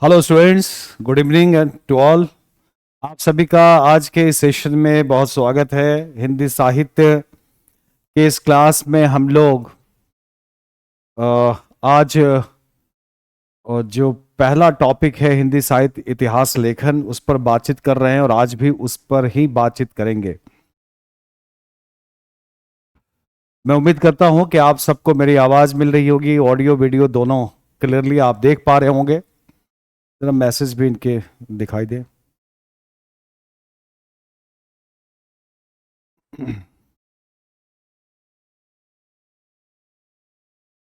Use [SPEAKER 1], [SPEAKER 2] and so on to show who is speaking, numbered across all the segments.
[SPEAKER 1] Hello students, good evening and to all. आप सभी का आज के इस सेशन में बहुत स्वागत है। हिंदी साहित्य के इस क्लास में हम लोग आज जो पहला टॉपिक है हिंदी साहित्य इतिहास लेखन, उस पर बातचीत कर रहे हैं और आज भी उस पर ही बातचीत करेंगे। मैं उम्मीद करता हूं कि आप सबको मेरी आवाज़ मिल रही होगी, ऑडियो वीडियो दोनों क्लियरली आप देख पा रहे होंगे। जरा मैसेज भी इनके दिखाई दे।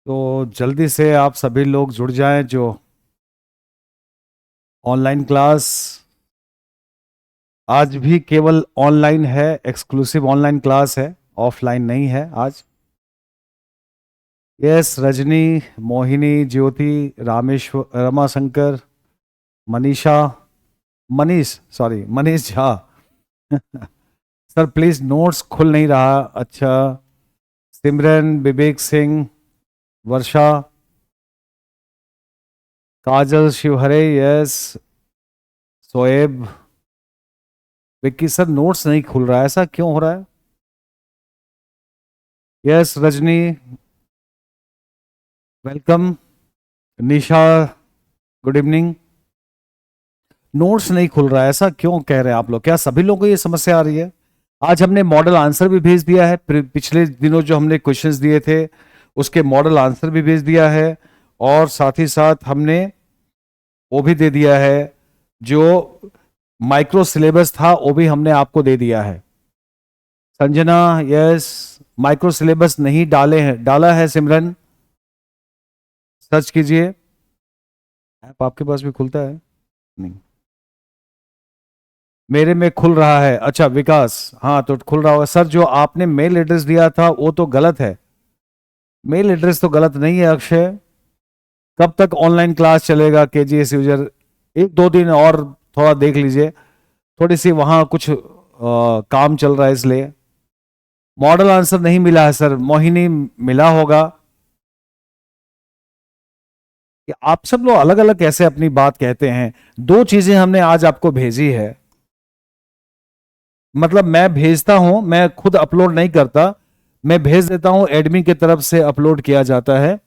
[SPEAKER 1] तो जल्दी से आप सभी लोग जुड़ जाएं। जो ऑनलाइन क्लास आज भी केवल ऑनलाइन है, एक्सक्लूसिव ऑनलाइन क्लास है, ऑफलाइन नहीं है आज। Yes, Rajni, Mohini, Jyoti, Rameshwar, Ramashankar, Manisha, Manish, sorry Manish Jha. Sir please, notes खुल नहीं रहा। अच्छा, Simran, Vivek Singh, Varsha, Kajal, Shivhare, yes, Shoaib, Vicky. Sir notes नहीं खुल रहा है, ऐसा क्यों हो रहा है? Yes, Rajni, welcome, Nisha, good evening. Notes नहीं खुल रहा है, ऐसा क्यों कह रहे हैं आप लोग? क्या सभी लोगों को ये समस्या आ रही है? आज हमने मॉडल आंसर भी भेज दिया है, पिछले दिनों जो हमने क्वेश्चंस दिए थे उसके मॉडल आंसर भी भेज दिया है। और साथ ही साथ हमने वो भी दे दिया है, जो माइक्रो सिलेबस था वो भी हमने आपको दे दिया है। संजना, यस। माइक्रो सिलेबस नहीं डाले हैं, डाला है सिमरन? सर्च कीजिए। ऐप आपके पास भी खुलता है? नहीं, मेरे में खुल रहा है। अच्छा विकास, हाँ तो खुल रहा होगा। सर जो आपने मेल एड्रेस दिया था वो तो गलत है। मेल एड्रेस तो गलत नहीं है अक्षय। कब तक ऑनलाइन क्लास चलेगा केजीएस यूजर? एक दो दिन और थोड़ा देख लीजिए। थोड़ी सी वहां कुछ काम चल रहा है इसलिए। मॉडल आंसर नहीं मिला है सर। मोहिनी, मिला होगा। कि आप सब लोग अलग अलग कैसे अपनी बात कहते हैं। दो चीजें हमने आज आपको भेजी है। मतलब मैं भेजता हूं, मैं खुद अपलोड नहीं करता। मैं भेज देता हूं, एडमिन की तरफ से अपलोड किया जाता है।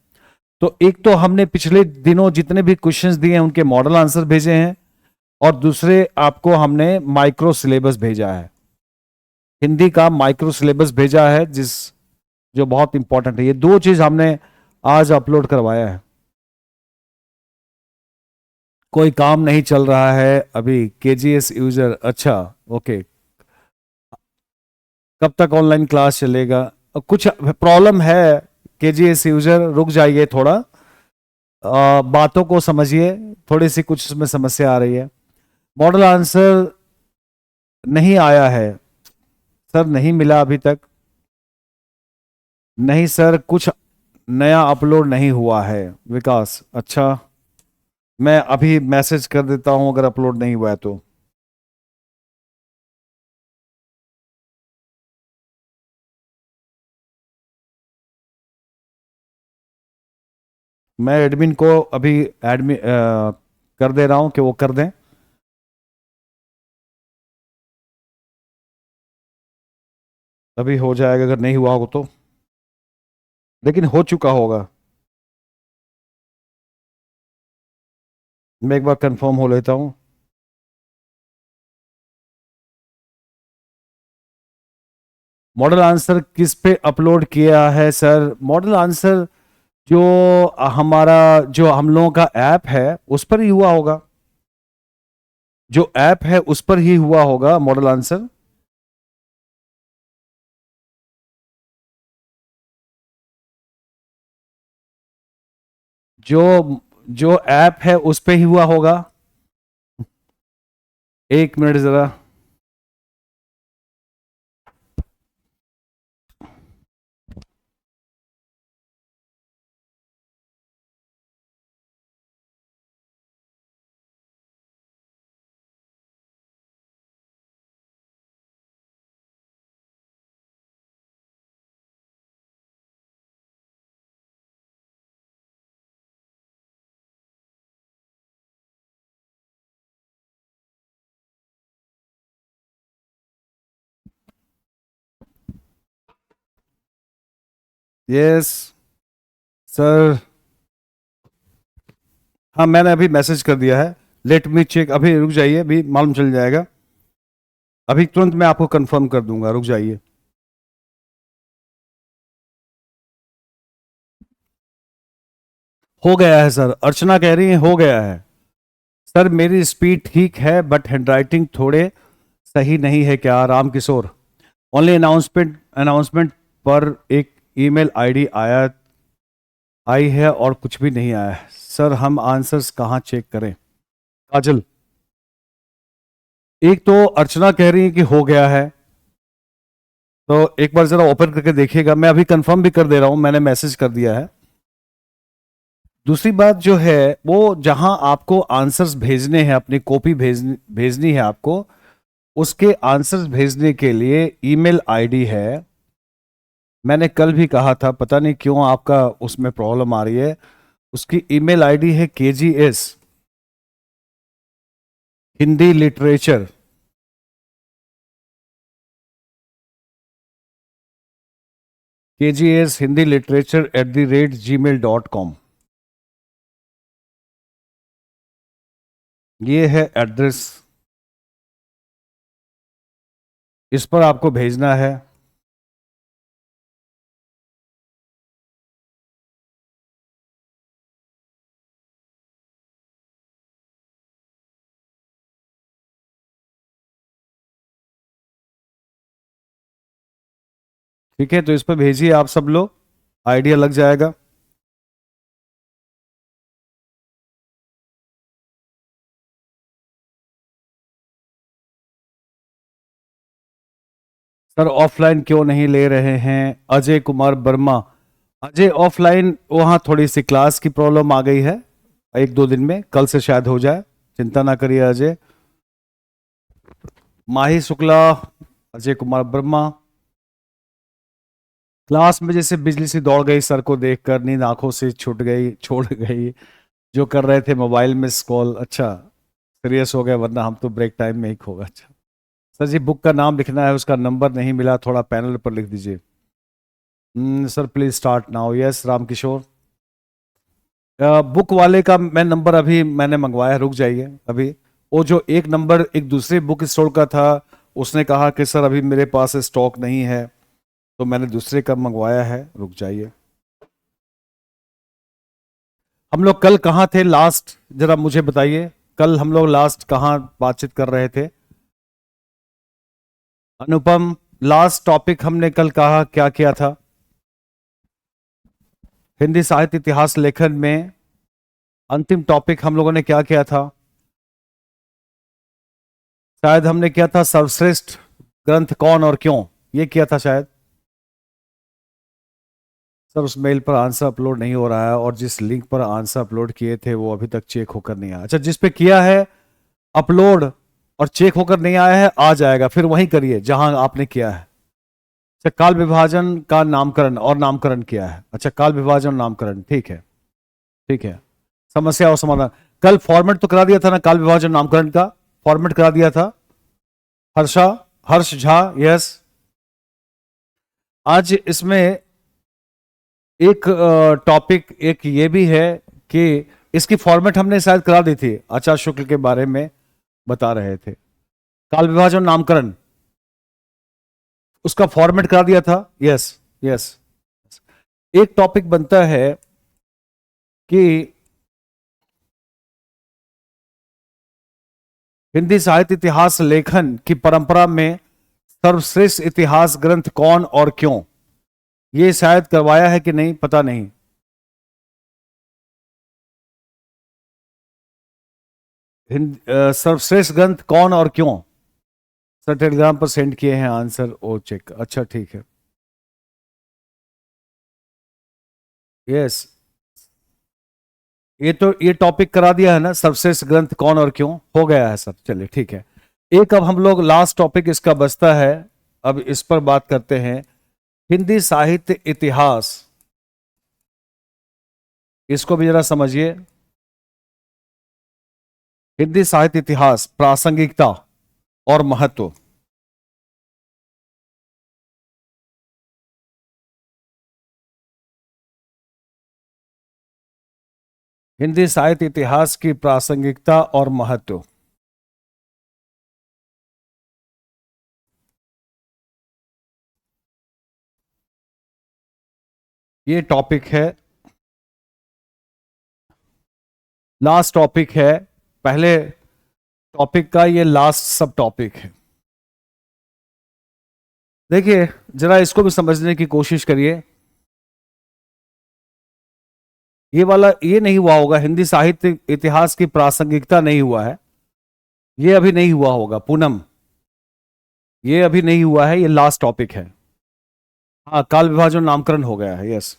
[SPEAKER 1] तो एक तो हमने पिछले दिनों जितने भी क्वेश्चंस दिए हैं उनके मॉडल आंसर भेजे हैं, और दूसरे आपको हमने माइक्रो सिलेबस भेजा है। हिंदी का माइक्रो सिलेबस भेजा है, जो बहुत इंपॉर्टेंट है। ये दो चीज हमने आज अपलोड करवाया है। कोई काम नहीं चल रहा है अभी केजीएस यूजर? अच्छा, ओके। कब तक ऑनलाइन क्लास चलेगा? कुछ प्रॉब्लम है केजीएस यूजर, रुक जाइए थोड़ा। बातों को समझिए। थोड़ी सी कुछ उसमें समस्या आ रही है। मॉडल आंसर नहीं आया है सर, नहीं मिला अभी तक। नहीं सर, कुछ नया अपलोड नहीं हुआ है विकास। अच्छा, मैं अभी मैसेज कर देता हूं अगर अपलोड नहीं हुआ है तो। मैं एडमिन को अभी एडमिन कर दे रहा हूं कि वो कर दें। अभी हो जाएगा अगर नहीं हुआ हो तो, लेकिन हो चुका होगा। मैं एक बार कंफर्म हो लेता हूं। मॉडल आंसर किस पे अपलोड किया है सर? मॉडल आंसर जो हमारा, जो हम लोगों का ऐप है उस पर ही हुआ होगा। जो ऐप है उस पर ही हुआ होगा मॉडल आंसर। जो जो ऐप है उस पे ही हुआ होगा। एक मिनट जरा। Yes sir. हाँ मैंने अभी मैसेज कर दिया है। लेट मी चेक, अभी रुक जाइए, अभी मालूम चल जाएगा। अभी तुरंत मैं आपको कंफर्म कर दूंगा, रुक जाइए। हो गया है सर, अर्चना कह रही है हो गया है। सर मेरी स्पीड ठीक है बट हैंडराइटिंग थोड़े सही नहीं है क्या Ram Kishore? Only announcement announcement पर एक ईमेल आईडी आई है और कुछ भी नहीं आया है सर, हम आंसर्स कहाँ चेक करें? काजल, एक तो अर्चना कह रही है कि हो गया है, तो एक बार जरा ओपन करके देखिएगा। मैं अभी कंफर्म भी कर दे रहा हूं, मैंने मैसेज कर दिया है। दूसरी बात जो है, वो जहां आपको आंसर्स भेजने हैं, अपनी कॉपी भेजनी है आपको, उसके आंसर्स भेजने के लिए ईमेल आईडी है। मैंने कल भी कहा था, पता नहीं क्यों आपका उसमें प्रॉब्लम आ रही है। उसकी ईमेल आईडी है KGS Hindi literature, KGS Hindi literature @gmail.com। ये है एड्रेस, इस पर आपको भेजना है। ठीक है, तो इस पर भेजिए आप सब लोग, आइडिया लग जाएगा। सर ऑफलाइन क्यों नहीं ले रहे हैं? अजय कुमार वर्मा। अजय ऑफलाइन वहां थोड़ी सी क्लास की प्रॉब्लम आ गई है, एक दो दिन में, कल से शायद हो जाए, चिंता ना करिए अजय। माही शुक्ला, अजय कुमार वर्मा। क्लास में जैसे बिजली सी दौड़ गई सर को देखकर, नींद आंखों से छूट गई, छोड़ गई। जो कर रहे थे मोबाइल में स्क्रॉल। अच्छा, सीरियस हो गया, वरना हम तो ब्रेक टाइम में ही खोगा। अच्छा सर जी, बुक का नाम लिखना है, उसका नंबर नहीं मिला, थोड़ा पैनल पर लिख दीजिए। Sir please start now. Yes Ram Kishor. Book वाले का मैं नंबर अभी मैंने मंगवाया, रुक जाइए अभी। वो जो एक नंबर एक दूसरे बुक स्टोर का था, उसने कहा कि सर अभी मेरे पास स्टॉक नहीं है, तो मैंने दूसरे का मंगवाया है, रुक जाइए। हम लोग कल कहाँ थे लास्ट, जरा मुझे बताइए। कल हम लोग लास्ट कहाँ बातचीत कर रहे थे? अनुपम, लास्ट टॉपिक हमने कल कहा क्या किया था? हिंदी साहित्य इतिहास लेखन में अंतिम टॉपिक हम लोगों ने क्या किया था? शायद हमने किया था सर्वश्रेष्ठ ग्रंथ कौन और क्यों, ये किया था शायद। सर उस मेल पर आंसर अपलोड नहीं हो रहा है, और जिस लिंक पर आंसर अपलोड किए थे वो अभी तक चेक होकर नहीं आया। अच्छा, जिस पे किया है अपलोड और चेक होकर नहीं आया है, आ जाएगा, फिर वहीं करिए जहां आपने किया है। अच्छा, काल विभाजन का नामकरण और नामकरण किया है। अच्छा, काल विभाजन और नामकरण, ठीक है। ठीक है, समस्या और समाधान। कल फॉर्मेट तो करा दिया था ना, काल विभाजन नामकरण का फॉर्मेट करा दिया था। हर्षा, हर्ष झा, यस। आज इसमें एक टॉपिक एक ये भी है कि इसकी फॉर्मेट हमने शायद करा दी थी, आचार्य शुक्ल के बारे में बता रहे थे। काल विभाजन नामकरण, उसका फॉर्मेट करा दिया था, यस यस। एक टॉपिक बनता है कि हिंदी साहित्य इतिहास लेखन की परंपरा में सर्वश्रेष्ठ इतिहास ग्रंथ कौन और क्यों, ये शायद करवाया है कि नहीं, पता नहीं। सर्वश्रेष्ठ ग्रंथ कौन और क्यों? सर टेलीग्राम पर सेंड किए हैं आंसर, ओ चेक, अच्छा ठीक है। यस, ये तो ये टॉपिक करा दिया है ना, सर्वश्रेष्ठ ग्रंथ कौन और क्यों, हो गया है सर, चलिए ठीक है। एक अब हम लोग लास्ट टॉपिक इसका बचता है, अब इस पर बात करते हैं। हिंदी साहित्य इतिहास, इसको भी जरा समझिए। हिंदी साहित्य इतिहास, प्रासंगिकता और महत्व। हिंदी साहित्य इतिहास की प्रासंगिकता और महत्व। ये टॉपिक है, लास्ट टॉपिक है, पहले टॉपिक का ये लास्ट सब टॉपिक है। देखिए जरा इसको भी समझने की कोशिश करिए। ये वाला ये नहीं हुआ होगा, हिंदी साहित्य इतिहास की प्रासंगिकता नहीं हुआ है, ये अभी नहीं हुआ होगा पूनम, ये अभी नहीं हुआ है, ये लास्ट टॉपिक है। हाँ, काल विभाजन नामकरण हो गया है, यस।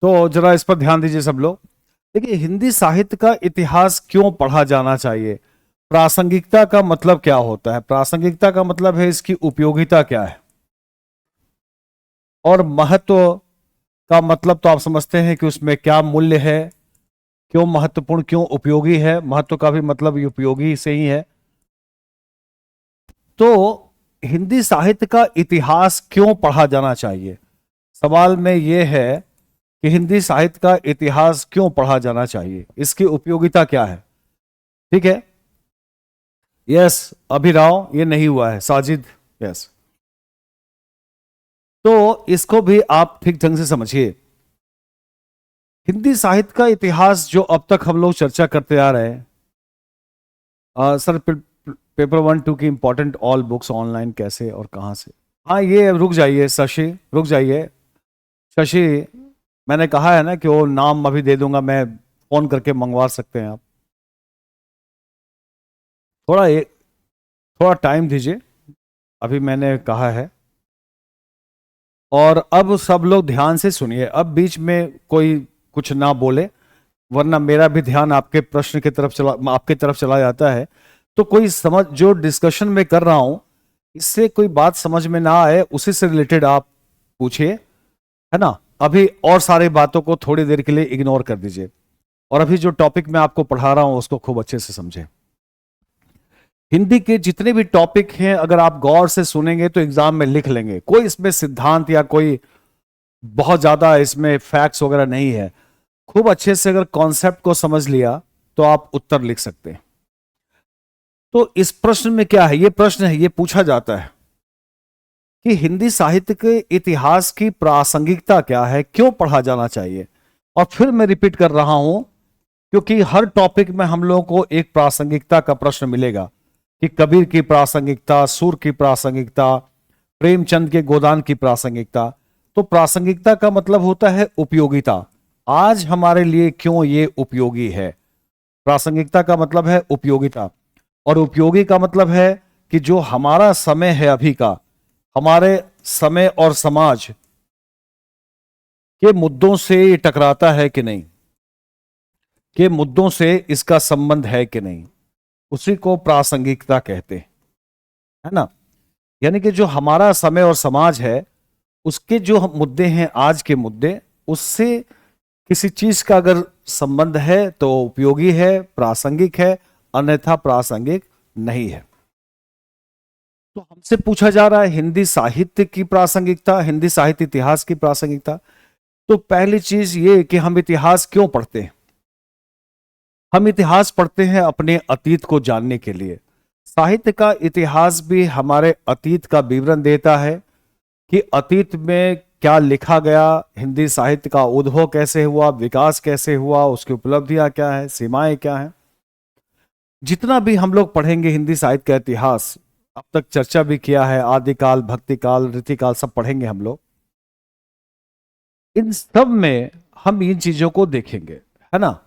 [SPEAKER 1] तो जरा इस पर ध्यान दीजिए सब लोग। देखिए हिंदी साहित्य का इतिहास क्यों पढ़ा जाना चाहिए, प्रासंगिकता का मतलब क्या होता है, प्रासंगिकता का मतलब है इसकी उपयोगिता क्या है, और महत्व का मतलब तो आप समझते हैं कि उसमें क्या मूल्य है, क्यों महत्वपूर्ण, क्यों उपयोगी है, महत्व का भी मतलब ये उपयोगी से ही है। तो हिंदी साहित्य का इतिहास क्यों पढ़ा जाना चाहिए, सवाल में यह है कि हिंदी साहित्य का इतिहास क्यों पढ़ा जाना चाहिए, इसकी उपयोगिता क्या है। ठीक है, यस अभिराव, ये नहीं हुआ है, साजिद, यस। तो इसको भी आप ठीक ढंग से समझिए। हिंदी साहित्य का इतिहास जो अब तक हम लोग चर्चा करते आ रहे हैं, सर पेपर 1 2 की इंपॉर्टेंट ऑल बुक्स ऑनलाइन कैसे और कहां से। हाँ ये रुक जाइए शशि, रुक जाइए शशि, मैंने कहा है ना कि वो नाम अभी दे दूंगा मैं, फोन करके मंगवा सकते हैं आप। थोड़ा थोड़ा टाइम दीजिए, अभी मैंने कहा है। और अब सब लोग ध्यान से सुनिए, अब बीच में कोई कुछ ना बोले, वरना मेरा भी ध्यान आपके प्रश्न की तरफ चला, आपके तरफ चला जाता है। तो कोई समझ, जो डिस्कशन में कर रहा हूं इससे कोई बात समझ में ना आए उसी से रिलेटेड आप पूछिए, है ना। अभी और सारी बातों को थोड़ी देर के लिए इग्नोर कर दीजिए, और अभी जो टॉपिक मैं आपको पढ़ा रहा हूं उसको खूब अच्छे से समझें। हिंदी के जितने भी टॉपिक हैं अगर आप गौर से सुनेंगे तो एग्जाम में लिख लेंगे, कोई इसमें सिद्धांत या कोई बहुत ज्यादा इसमें फैक्ट्स वगैरह नहीं है। खूब अच्छे से अगर कॉन्सेप्ट को समझ लिया तो आप उत्तर लिख सकते हैं। तो इस प्रश्न में क्या है, ये प्रश्न है, ये पूछा जाता है कि हिंदी साहित्य के इतिहास की प्रासंगिकता क्या है, क्यों पढ़ा जाना चाहिए। और फिर मैं रिपीट कर रहा हूं क्योंकि हर टॉपिक में हम लोगों को एक प्रासंगिकता का प्रश्न मिलेगा कि कबीर की प्रासंगिकता, सूर की प्रासंगिकता, प्रेमचंद के गोदान की प्रासंगिकता। तो प्रासंगिकता का मतलब होता है उपयोगिता, आज हमारे लिए क्यों ये उपयोगी है। प्रासंगिकता का मतलब है उपयोगिता, और उपयोगी का मतलब है कि जो हमारा समय है अभी का, हमारे समय और समाज के मुद्दों से ये टकराता है कि नहीं, के मुद्दों से इसका संबंध है कि नहीं, उसी को प्रासंगिकता कहते हैं, है ना। यानी कि जो हमारा समय और समाज है उसके जो मुद्दे हैं, आज के मुद्दे, उससे किसी चीज का अगर संबंध है तो उपयोगी है, प्रासंगिक है, अन्यथा प्रासंगिक नहीं है। तो हमसे पूछा जा रहा है हिंदी साहित्य की प्रासंगिकता, हिंदी साहित्य इतिहास की प्रासंगिकता। तो पहली चीज ये कि हम इतिहास क्यों पढ़ते हैं। हम इतिहास पढ़ते हैं अपने अतीत को जानने के लिए। साहित्य का इतिहास भी हमारे अतीत का विवरण देता है कि अतीत में क्या लिखा गया, हिंदी साहित्य का उद्भव कैसे हुआ, विकास कैसे हुआ, उसकी उपलब्धियां क्या है, सीमाएं क्या हैं। जितना भी हम लोग पढ़ेंगे हिंदी साहित्य का इतिहास, अब तक चर्चा भी किया है, आदिकाल, भक्तिकाल, रीतिकाल सब पढ़ेंगे हम लोग, इन सब में हम इन चीजों को देखेंगे, है ना।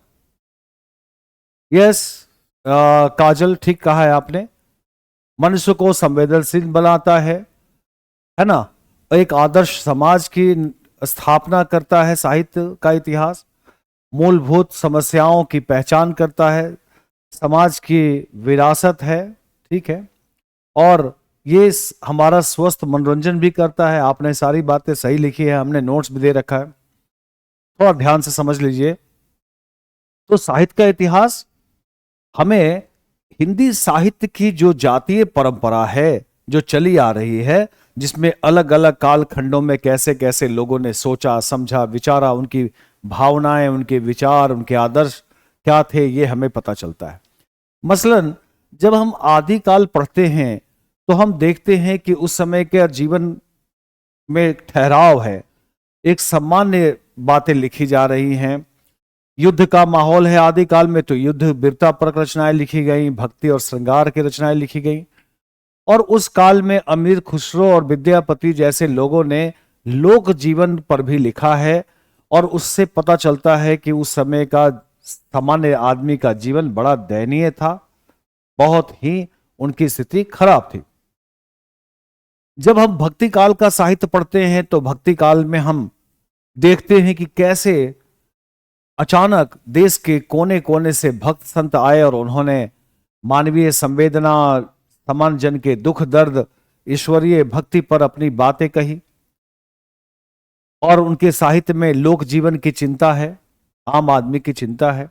[SPEAKER 1] यस काजल, ठीक कहा है आपने, मनुष्य को संवेदनशील बनाता है ना, एक आदर्श समाज की स्थापना करता है साहित्य का इतिहास, मूलभूत समस्याओं की पहचान करता है, समाज की विरासत है, ठीक है, और ये हमारा स्वस्थ मनोरंजन भी करता है। आपने सारी बातें सही लिखी है, हमने नोट्स भी दे रखा है, थोड़ा ध्यान से समझ लीजिए। तो साहित्य का इतिहास हमें हिंदी साहित्य की जो जातीय परंपरा है जो चली आ रही है, जिसमें अलग अलग कालखंडों में कैसे कैसे लोगों ने सोचा समझा विचारा, उनकी भावनाएं, उनके विचार, उनके आदर्श क्या थे, ये हमें पता चलता है। मसलन जब हम आदिकाल पढ़ते हैं तो हम देखते हैं कि उस समय के जीवन में एक ठहराव है, एक सामान्य बातें लिखी जा रही हैं। युद्ध का माहौल है आदिकाल में, तो युद्ध वीरता पर रचनाएं लिखी गई, भक्ति और श्रृंगार की रचनाएं लिखी गई। और उस काल में अमीर खुसरो और विद्यापति जैसे लोगों ने लोक जीवन पर भी लिखा है, और उससे पता चलता है कि उस समय का सामान्य आदमी का जीवन बड़ा दयनीय था, बहुत ही उनकी स्थिति खराब थी। जब हम भक्ति काल का साहित्य पढ़ते हैं तो भक्ति काल में हम देखते हैं कि कैसे अचानक देश के कोने कोने से भक्त संत आए और उन्होंने मानवीय संवेदना, समान जन के दुख दर्द, ईश्वरीय भक्ति पर अपनी बातें कही। और उनके साहित्य में लोक जीवन की चिंता है, आम आदमी की चिंता है।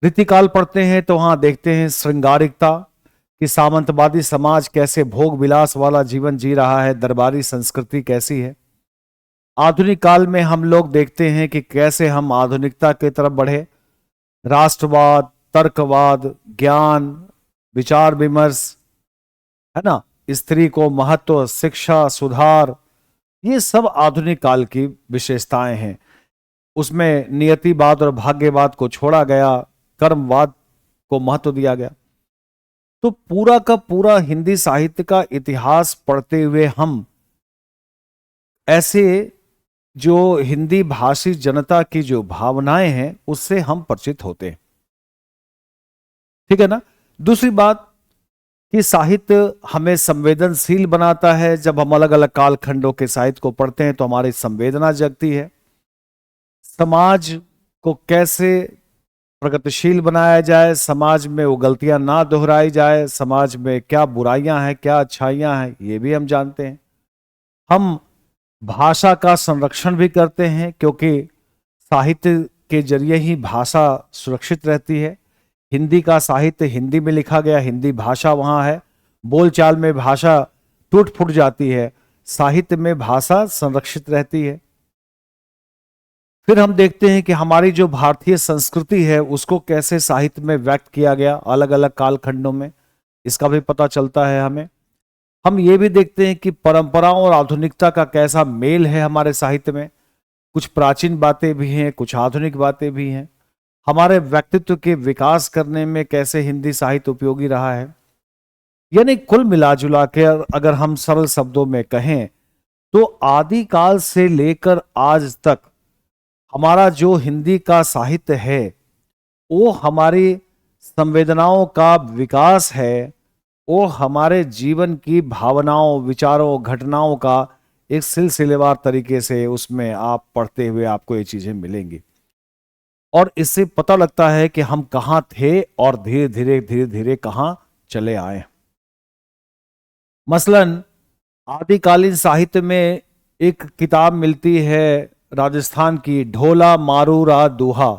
[SPEAKER 1] रीतिकाल पढ़ते हैं तो वहां देखते हैं श्रृंगारिकता कि सामंतवादी समाज कैसे भोग विलास वाला जीवन जी रहा है, दरबारी संस्कृति कैसी है। आधुनिक काल में हम लोग देखते हैं कि कैसे हम आधुनिकता की तरफ बढ़े, राष्ट्रवाद, तर्कवाद, ज्ञान, विचार विमर्श, है ना, स्त्री को महत्व, शिक्षा, सुधार, ये सब आधुनिक काल की विशेषताएं हैं। उसमें नियतिवाद और भाग्यवाद को छोड़ा गया, कर्मवाद को महत्व दिया गया। तो पूरा का पूरा हिंदी साहित्य का इतिहास पढ़ते हुए हम ऐसे जो हिंदी भाषी जनता की जो भावनाएं हैं उससे हम परिचित होते हैं। ठीक है ना। दूसरी बात कि साहित्य हमें संवेदनशील बनाता है। जब हम अलग अलग कालखंडों के साहित्य को पढ़ते हैं तो हमारी संवेदना जगती है। समाज को कैसे प्रगतिशील बनाया जाए, समाज में वो गलतियां ना दोहराई जाए, समाज में क्या बुराइयां हैं क्या अच्छाइयां हैं, ये भी हम जानते हैं। हम भाषा का संरक्षण भी करते हैं क्योंकि साहित्य के जरिए ही भाषा सुरक्षित रहती है। हिंदी का साहित्य हिंदी में लिखा गया, हिंदी भाषा वहां है, बोलचाल में भाषा टूट फूट जाती है, साहित्य में भाषा संरक्षित रहती है। फिर हम देखते हैं कि हमारी जो भारतीय संस्कृति है उसको कैसे साहित्य में व्यक्त किया गया अलग अलग कालखंडों में, इसका भी पता चलता है हमें। हम ये भी देखते हैं कि परंपराओं और आधुनिकता का कैसा मेल है हमारे साहित्य में। कुछ प्राचीन बातें भी हैं, कुछ आधुनिक बातें भी हैं। हमारे व्यक्तित्व के विकास करने में कैसे हिंदी साहित्य उपयोगी रहा है। यानी कुल मिलाजुला के अगर हम सरल शब्दों में कहें तो आदिकाल से लेकर आज तक हमारा जो हिंदी का साहित्य है वो हमारी संवेदनाओं का विकास है, वो हमारे जीवन की भावनाओं, विचारों, घटनाओं का एक सिलसिलेवार तरीके से उसमें आप पढ़ते हुए आपको ये चीजें मिलेंगी। और इससे पता लगता है कि हम कहां थे और धीरे धीरे कहां चले आए। मसलन आदिकालीन साहित्य में एक किताब मिलती है राजस्थान की, ढोला मारू रा दूहा।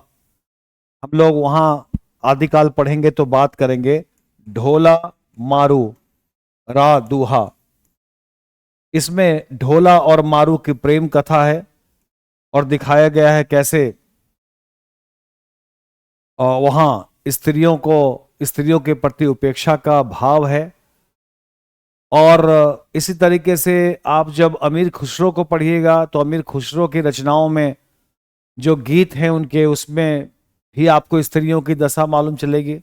[SPEAKER 1] हम लोग वहां आदिकाल पढ़ेंगे तो बात करेंगे ढोला मारू रा दूहा। इसमें ढोला और मारू की प्रेम कथा है और दिखाया गया है कैसे वहां स्त्रियों के प्रति उपेक्षा का भाव है। और इसी तरीके से आप जब अमीर खुसरो को पढ़िएगा तो अमीर खुसरो की रचनाओं में जो गीत हैं उनके, उसमें भी आपको स्त्रियों की दशा मालूम चलेगी।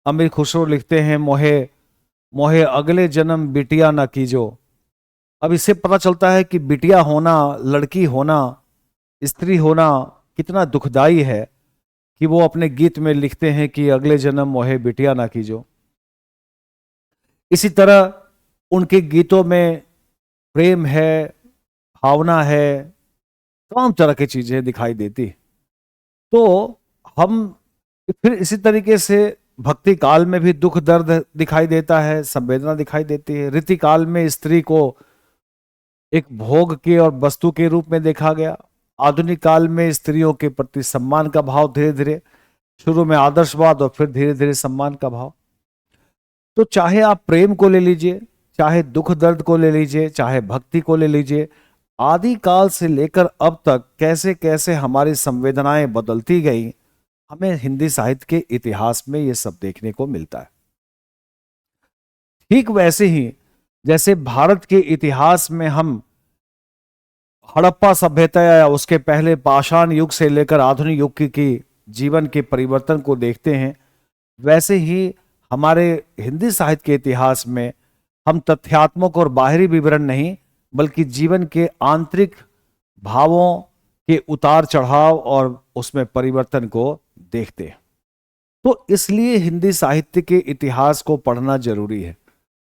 [SPEAKER 1] अमीर खुसरो लिखते हैं मोहे मोहे अगले जन्म बिटिया ना कीजो। अब इससे पता चलता है कि बिटिया होना, लड़की होना, स्त्री होना कितना दुखदाई है कि वो अपने गीत में लिखते हैं कि अगले जन्म मोहे बिटिया ना कीजो। इसी तरह उनके गीतों में प्रेम है, भावना है, तमाम तरह की चीजें दिखाई देती। तो हम फिर इसी तरीके से भक्ति काल में भी दुख दर्द दिखाई देता है, संवेदना दिखाई देती है। रीति काल में स्त्री को एक भोग के और वस्तु के रूप में देखा गया। आधुनिक काल में स्त्रियों के प्रति सम्मान का भाव, धीरे धीरे शुरू में आदर्शवाद और फिर धीरे धीरे सम्मान का भाव। तो चाहे आप प्रेम को ले लीजिए, चाहे दुख दर्द को ले लीजिए, चाहे भक्ति को ले लीजिए, आदि काल से लेकर अब तक कैसे कैसे हमारी संवेदनाएं बदलती गई, हमें हिंदी साहित्य के इतिहास में ये सब देखने को मिलता है। ठीक वैसे ही जैसे भारत के इतिहास में हम हड़प्पा सभ्यता या उसके पहले पाषाण युग से लेकर आधुनिक युग की जीवन के परिवर्तन को देखते हैं, वैसे ही हमारे हिंदी साहित्य के इतिहास में हम तथ्यात्मक और बाहरी विवरण नहीं, बल्कि जीवन के आंतरिक भावों के उतार चढ़ाव और उसमें परिवर्तन को देखते हैं। तो इसलिए हिंदी साहित्य के इतिहास को पढ़ना जरूरी है।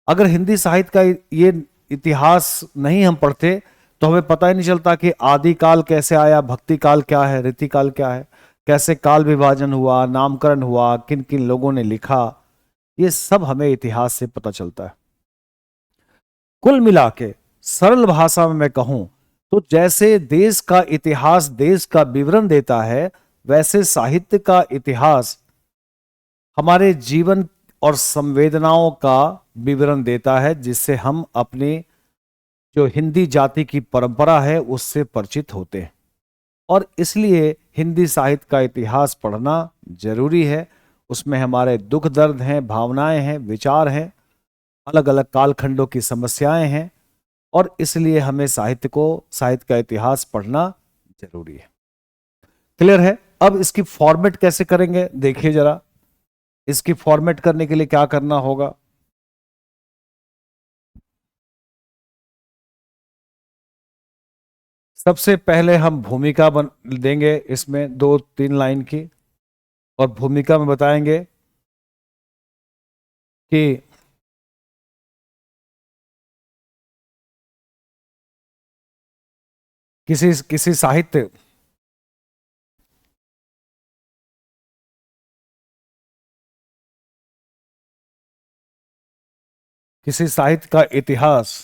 [SPEAKER 1] अगर हिंदी साहित्य का ये इतिहास नहीं हम पढ़ते तो हमें पता ही नहीं चलता कि आदि काल कैसे आया, भक्ति काल क्या है, रीति काल क्या है, कैसे काल विभाजन हुआ, नामकरण हुआ, किन किन लोगों ने लिखा, ये सब हमें इतिहास से पता चलता है। कुल मिला के सरल भाषा में मैं कहूं तो जैसे देश का इतिहास देश का विवरण देता है, वैसे साहित्य का इतिहास हमारे जीवन और संवेदनाओं का विवरण देता है, जिससे हम अपनी जो हिंदी जाति की परंपरा है उससे परिचित होते हैं। और इसलिए हिंदी साहित्य का इतिहास पढ़ना जरूरी है। उसमें हमारे दुख दर्द हैं, भावनाएं हैं, विचार हैं, अलग अलग कालखंडों की समस्याएं हैं, और इसलिए हमें साहित्य का इतिहास पढ़ना जरूरी है। क्लियर है? अब इसकी फॉर्मेट कैसे करेंगे देखिए जरा। इसकी फॉर्मेट करने के लिए क्या करना होगा? सबसे पहले हम भूमिका बन देंगे इसमें 2-3 लाइन की, और भूमिका में बताएंगे कि किसी किसी साहित्य किसी साहित्य का इतिहास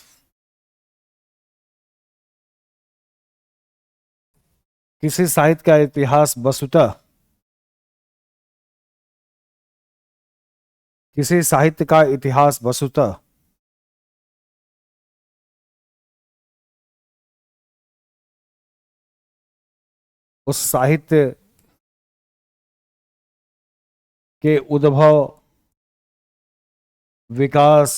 [SPEAKER 1] किसी साहित्य का इतिहास वस्तुतः किसी साहित्य का इतिहास वस्तुतः उस साहित्य के उद्भव, विकास,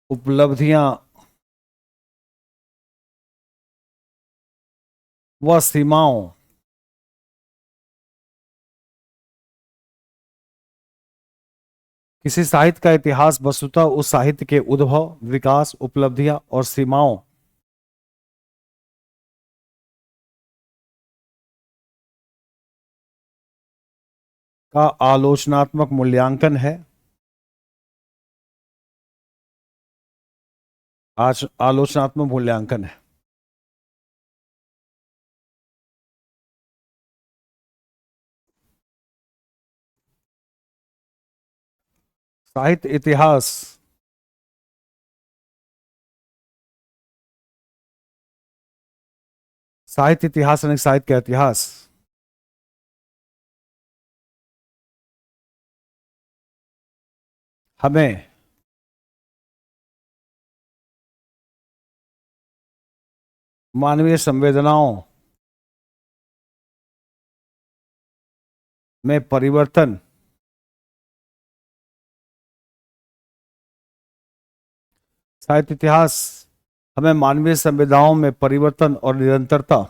[SPEAKER 1] उपलब्धियां व सीमाओं किसी साहित्य का इतिहास वस्तुतः उस साहित्य के उद्भव, विकास, उपलब्धियां और सीमाओं का आलोचनात्मक मूल्यांकन है। आज आलोचनात्मक मूल्यांकन है। साहित्य इतिहास साहित्य इतिहास यानी साहित्य का इतिहास हमें मानवीय संवेदनाओं में परिवर्तन, साहित्य इतिहास हमें मानवीय संवेदनाओं में परिवर्तन और निरंतरता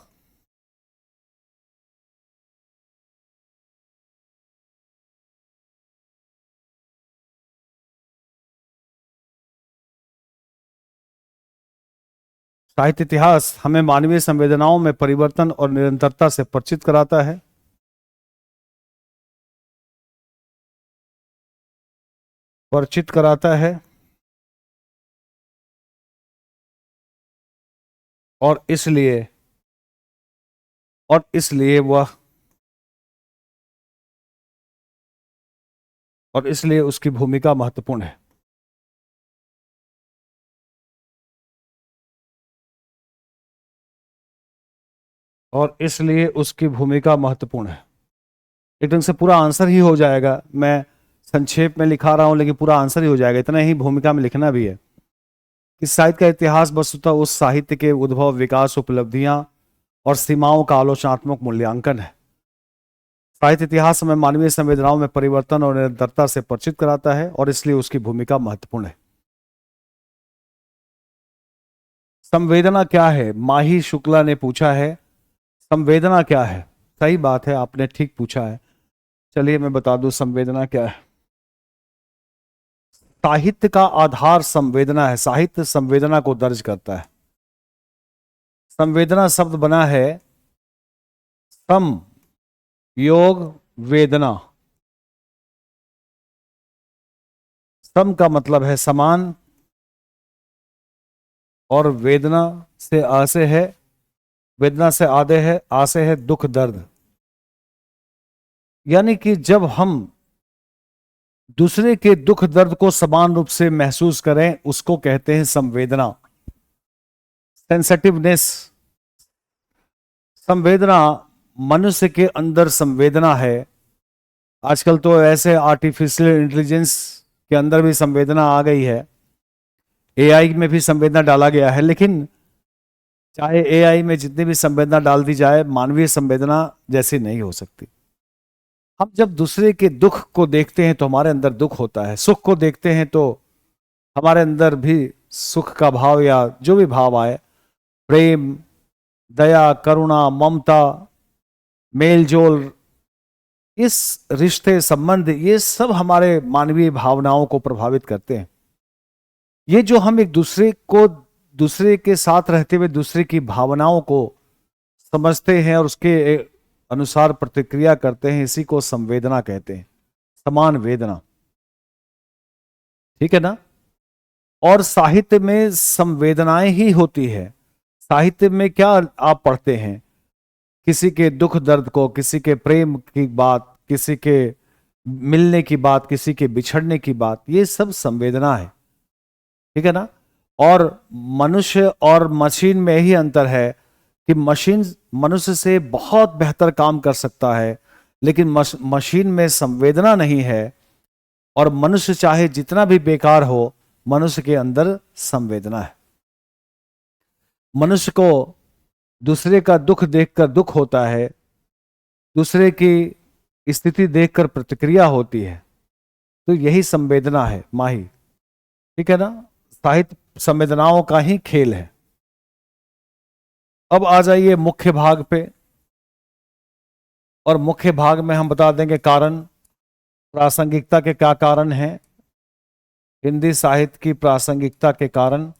[SPEAKER 1] साहित्य इतिहास हमें मानवीय संवेदनाओं में परिवर्तन और निरंतरता से परिचित कराता है। परिचित कराता है और इसलिए और इसलिए वह और इसलिए उसकी भूमिका महत्वपूर्ण है। और इसलिए उसकी भूमिका महत्वपूर्ण है। एक ढंग से पूरा आंसर ही हो जाएगा। मैं संक्षेप में लिखा रहा हूं, लेकिन पूरा आंसर ही हो जाएगा, इतना ही भूमिका में लिखना भी है। इस साहित्य का इतिहास वस्तुतः उस साहित्य के उद्भव, विकास, उपलब्धियां और सीमाओं का आलोचनात्मक मूल्यांकन है। साहित्य इतिहास हमें मानवीय संवेदनाओं में परिवर्तन और निरंतरता से परिचित कराता है और इसलिए उसकी भूमिका महत्वपूर्ण है। संवेदना क्या है, माही शुक्ला ने पूछा है, संवेदना क्या है। सही बात है, आपने ठीक पूछा है। चलिए मैं बता दूं संवेदना क्या है। साहित्य का आधार संवेदना है। साहित्य संवेदना को दर्ज करता है। संवेदना शब्द बना है सम योग वेदना। सम का मतलब है समान, और वेदना से आसे है, वेदना से आदे है, आसे है दुख दर्द। यानी कि जब हम दूसरे के दुख दर्द को समान रूप से महसूस करें, उसको कहते हैं संवेदना, सेंसिटिवनेस। संवेदना, मनुष्य के अंदर संवेदना है। आजकल तो ऐसे आर्टिफिशियल इंटेलिजेंस के अंदर भी संवेदना आ गई है, एआई में भी संवेदना डाला गया है, लेकिन चाहे एआई में जितनी भी संवेदना डाल दी जाए, मानवीय संवेदना जैसी नहीं हो सकती। हम जब दूसरे के दुख को देखते हैं तो हमारे अंदर दुख होता है, सुख को देखते हैं तो हमारे अंदर भी सुख का भाव या जो भी भाव आए, प्रेम, दया, करुणा, ममता, मेल जोल, इस रिश्ते, संबंध, ये सब हमारे मानवीय भावनाओं को प्रभावित करते हैं। ये जो हम एक दूसरे को, दूसरे के साथ रहते हुए दूसरे की भावनाओं को समझते हैं और उसके अनुसार प्रतिक्रिया करते हैं, इसी को संवेदना कहते हैं, समान वेदना। ठीक है ना। और साहित्य में संवेदनाएं ही होती है। साहित्य में क्या आप पढ़ते हैं, किसी के दुख दर्द को, किसी के प्रेम की बात, किसी के मिलने की बात, किसी के बिछड़ने की बात, ये सब संवेदना है। ठीक है ना। और मनुष्य और मशीन में ही अंतर है कि मशीन मनुष्य से बहुत बेहतर काम कर सकता है, लेकिन मशीन में संवेदना नहीं है। और मनुष्य चाहे जितना भी बेकार हो, मनुष्य के अंदर संवेदना है। मनुष्य को दूसरे का दुख देखकर दुख होता है, दूसरे की स्थिति देखकर प्रतिक्रिया होती है। तो यही संवेदना है माही। ठीक है ना। साहित्य संवेदनाओं का ही खेल है। अब आ जाइए मुख्य भाग पे, और मुख्य भाग में हम बता देंगे कारण, प्रासंगिकता के क्या कारण हैं, हिंदी साहित्य की प्रासंगिकता के कारण।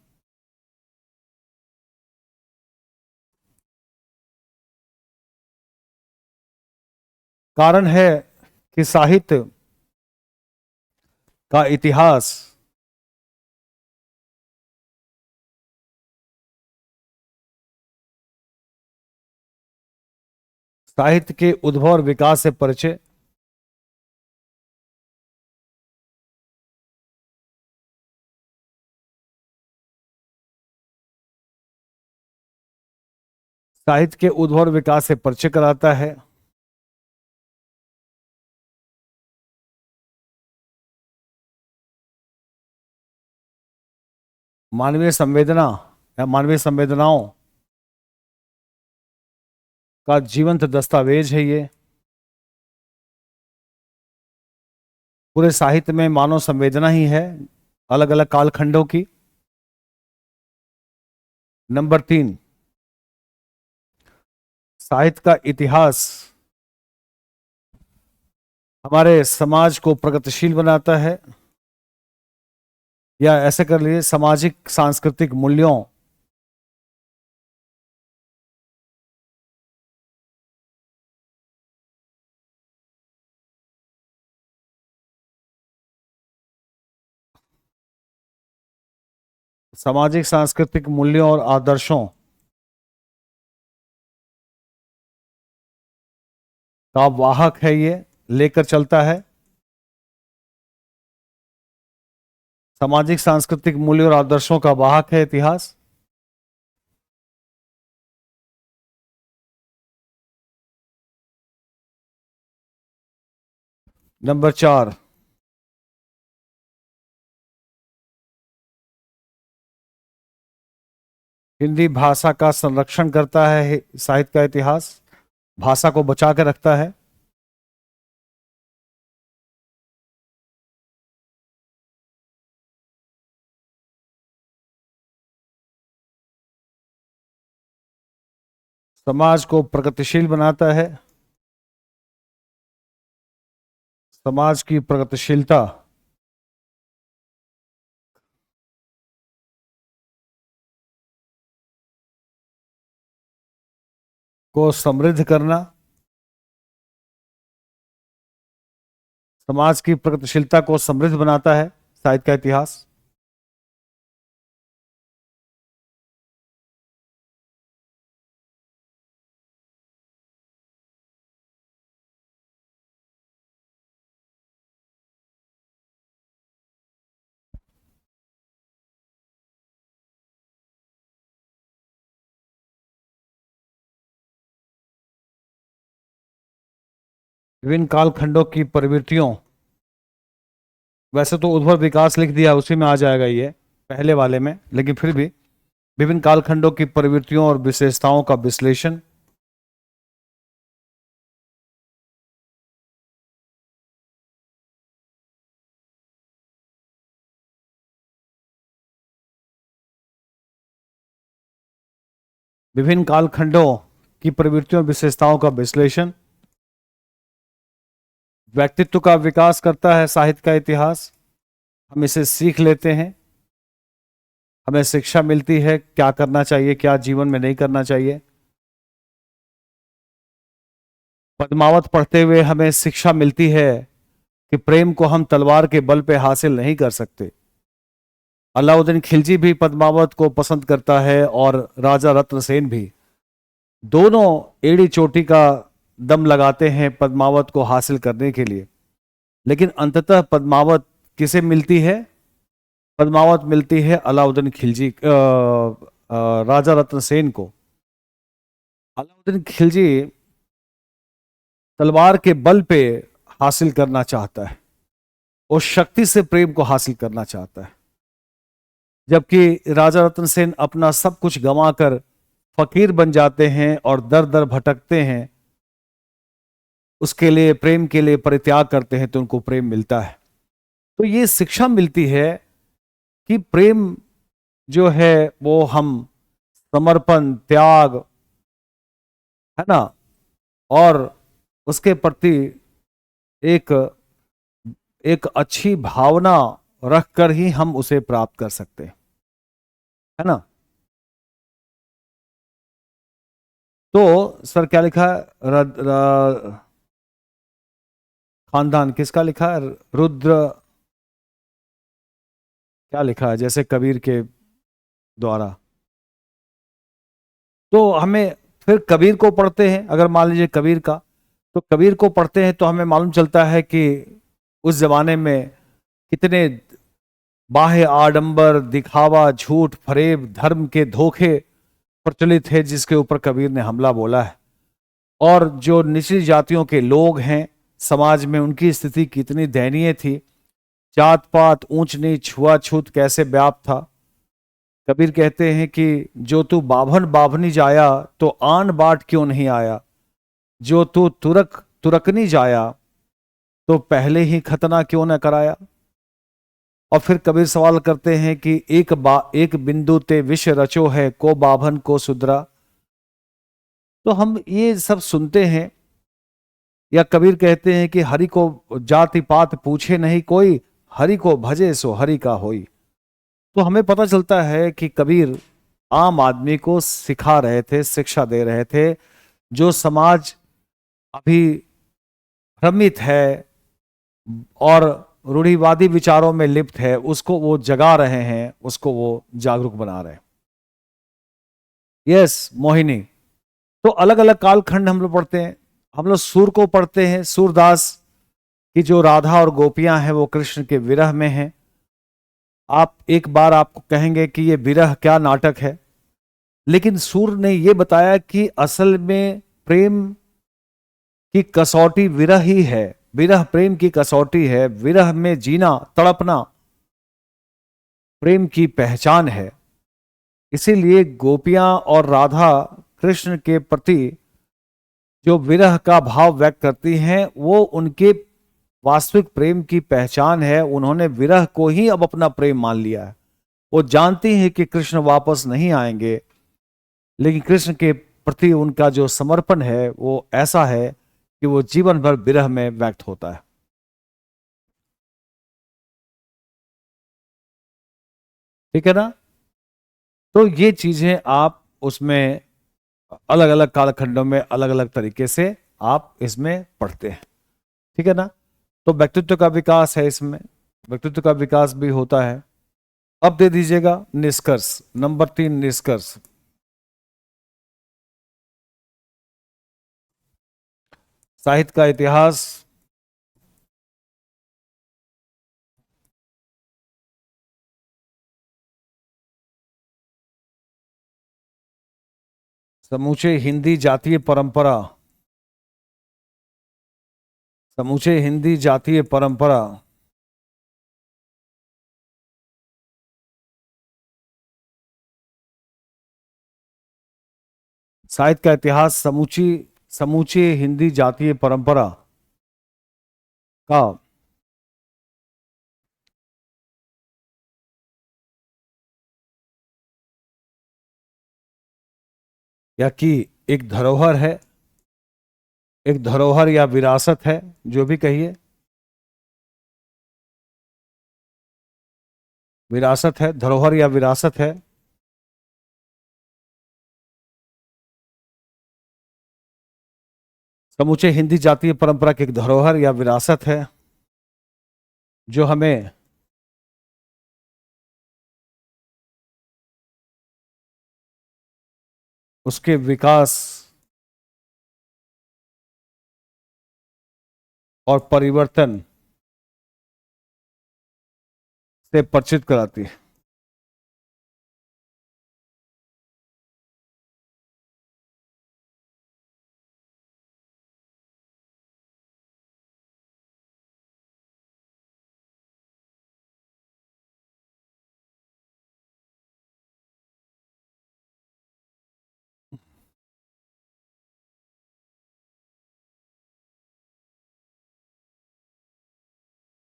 [SPEAKER 1] कारण है कि साहित्य का इतिहास साहित्य के उद्भव और विकास से परिचय, साहित्य के उद्भव और विकास से परिचय कराता है। मानवीय संवेदना या मानवीय संवेदनाओं का जीवंत दस्तावेज है ये। पूरे साहित्य में मानव संवेदना ही है, अलग अलग कालखंडों की। नंबर 3, साहित्य का इतिहास हमारे समाज को प्रगतिशील बनाता है, या ऐसे कर लीजिए सामाजिक सांस्कृतिक मूल्यों सामाजिक सांस्कृतिक मूल्यों और आदर्शों का वाहक है, ये लेकर चलता है। सामाजिक सांस्कृतिक मूल्यों और आदर्शों का वाहक है इतिहास। नंबर 4, हिंदी भाषा का संरक्षण करता है साहित्य का इतिहास, भाषा को बचा के रखता है। समाज को प्रगतिशील बनाता है, समाज की प्रगतिशीलता को समृद्ध करना, समाज की प्रगतिशीलता को समृद्ध बनाता है साहित्य का इतिहास। विभिन्न कालखंडों की प्रवृत्तियों, वैसे तो उद्भव विकास लिख दिया, उसी में आ जाएगा ये पहले वाले में, लेकिन फिर भी विभिन्न कालखंडों की प्रवृत्तियों और विशेषताओं का विश्लेषण, विभिन्न कालखंडों की प्रवृत्तियों और विशेषताओं का विश्लेषण, व्यक्तित्व का विकास करता है साहित्य का इतिहास। हम इसे सीख लेते हैं, हमें शिक्षा मिलती है क्या करना चाहिए, क्या जीवन में नहीं करना चाहिए। पद्मावत पढ़ते हुए हमें शिक्षा मिलती है कि प्रेम को हम तलवार के बल पे हासिल नहीं कर सकते। अलाउद्दीन खिलजी भी पद्मावत को पसंद करता है और राजा रत्नसेन भी, दोनों एड़ी चोटी का दम लगाते हैं पद्मावत को हासिल करने के लिए। लेकिन अंततः पद्मावत किसे मिलती है? पद्मावत मिलती है अलाउद्दीन खिलजी, राजा रत्नसेन को। अलाउद्दीन खिलजी तलवार के बल पे हासिल करना चाहता है, उस शक्ति से प्रेम को हासिल करना चाहता है, जबकि राजा रत्नसेन अपना सब कुछ गंवाकर फकीर बन जाते हैं और दर दर भटकते हैं, उसके लिए प्रेम के लिए परित्याग करते हैं तो उनको प्रेम मिलता है। तो ये शिक्षा मिलती है कि प्रेम जो है वो हम समर्पण, त्याग, है ना, और उसके प्रति एक एक अच्छी भावना रखकर ही हम उसे प्राप्त कर सकते हैं, है ना। तो सर क्या लिखा है? खानदान किसका लिखा है? रुद्र क्या लिखा है जैसे कबीर के द्वारा। तो हमें फिर कबीर को पढ़ते हैं, अगर मान लीजिए कबीर का, तो कबीर को पढ़ते हैं तो हमें मालूम चलता है कि उस जमाने में कितने बाह्य आडंबर, दिखावा, झूठ, फरेब, धर्म के धोखे प्रचलित है जिसके ऊपर कबीर ने हमला बोला है। और जो निचली जातियों के लोग हैं समाज में, उनकी स्थिति कितनी दयनीय थी, जात पात, ऊंच नीच, छुआछूत कैसे व्याप्त था। कबीर कहते हैं कि जो तू बाभन बाभनी जाया तो आन बाट क्यों नहीं आया, जो तू तुरक तुरकनी जाया तो पहले ही खतना क्यों न कराया। और फिर कबीर सवाल करते हैं कि एक बिंदु ते विष रचो है, को बाभन को सुधरा। तो हम ये सब सुनते हैं। या कबीर कहते हैं कि हरि को जाति पात पूछे नहीं कोई, हरि को भजे सो हरि का होई। तो हमें पता चलता है कि कबीर आम आदमी को सिखा रहे थे, शिक्षा दे रहे थे। जो समाज अभी भ्रमित है और रूढ़िवादी विचारों में लिप्त है, उसको वो जगा रहे हैं, उसको वो जागरूक बना रहे हैं। यस मोहिनी। तो अलग अलग कालखंड हम लोग पढ़ते हैं। हम लोग सूर को पढ़ते हैं, सूरदास की जो राधा और गोपियां हैं वो कृष्ण के विरह में हैं। आप एक बार आपको कहेंगे कि ये विरह क्या नाटक है, लेकिन सूर ने ये बताया कि असल में प्रेम की कसौटी विरह ही है। विरह प्रेम की कसौटी है। विरह में जीना, तड़पना प्रेम की पहचान है। इसीलिए गोपियां और राधा कृष्ण के प्रति जो विरह का भाव व्यक्त करती हैं वो उनके वास्तविक प्रेम की पहचान है। उन्होंने विरह को ही अब अपना प्रेम मान लिया है। वो जानती हैं कि कृष्ण वापस नहीं आएंगे, लेकिन कृष्ण के प्रति उनका जो समर्पण है वो ऐसा है कि वो जीवन भर विरह में व्यक्त होता है। ठीक है ना? तो ये चीजें आप उसमें अलग अलग कालखंडों में अलग अलग तरीके से आप इसमें पढ़ते हैं। ठीक है ना? तो व्यक्तित्व का विकास है, इसमें व्यक्तित्व का विकास भी होता है। अब दे दीजिएगा निष्कर्ष, नंबर 3 निष्कर्ष। साहित्य का इतिहास, समूचे हिंदी जातीय परंपरा, समूचे हिंदी जातीय परंपरा, साहित्य का इतिहास, समूची हिंदी जातीय परंपरा का या कि एक धरोहर है, एक धरोहर या विरासत है, जो भी कहिए, विरासत है, धरोहर या विरासत है। समूचे हिंदी जातीय परंपरा की एक धरोहर या विरासत है जो हमें उसके विकास और परिवर्तन से परिचित कराती है।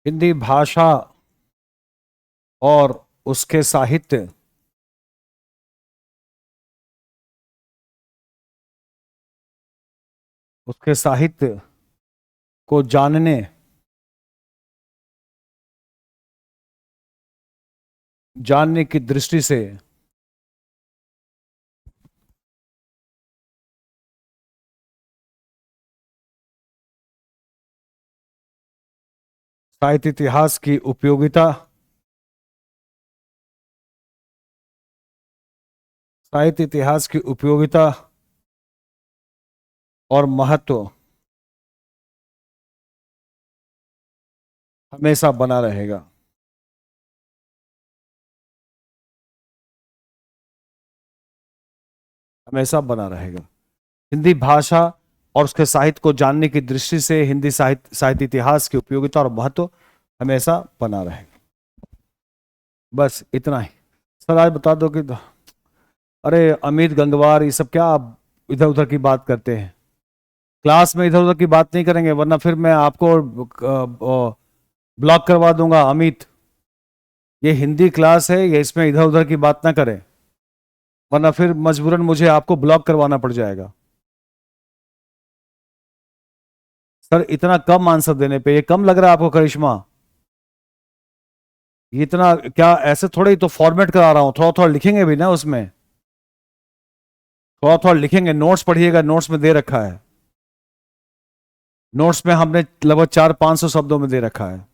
[SPEAKER 1] हिंदी भाषा और उसके साहित्य, उसके साहित्य को जानने की दृष्टि से साहित्य इतिहास की उपयोगिता, साहित्य इतिहास की उपयोगिता और महत्व हमेशा बना रहेगा। हमेशा बना रहेगा। हिंदी भाषा और उसके साहित्य को जानने की दृष्टि से हिंदी साहित्य इतिहास की उपयोगिता और महत्व हमेशा बना रहेगा। बस इतना ही। सर आज बता दो कि अरे अमित गंगवार ये सब क्या आप इधर उधर की बात करते हैं? क्लास में इधर उधर की बात नहीं करेंगे, वरना फिर मैं आपको ब्लॉक करवा दूंगा। अमित, ये हिंदी क्लास है, ये इसमें इधर उधर की बात ना करें, वरना फिर मजबूरन मुझे आपको ब्लॉक करवाना पड़ जाएगा। सर इतना कम आंसर देने पे ये कम लग रहा है आपको करिश्मा? ये इतना क्या, ऐसे थोड़ा ही तो फॉर्मेट करा रहा हूं, थोड़ा थोड़ा लिखेंगे भी ना उसमें, थोड़ा थोड़ा लिखेंगे। नोट्स पढ़िएगा, नोट्स में दे रखा है, नोट्स में हमने लगभग 400-500 शब्दों में दे रखा है।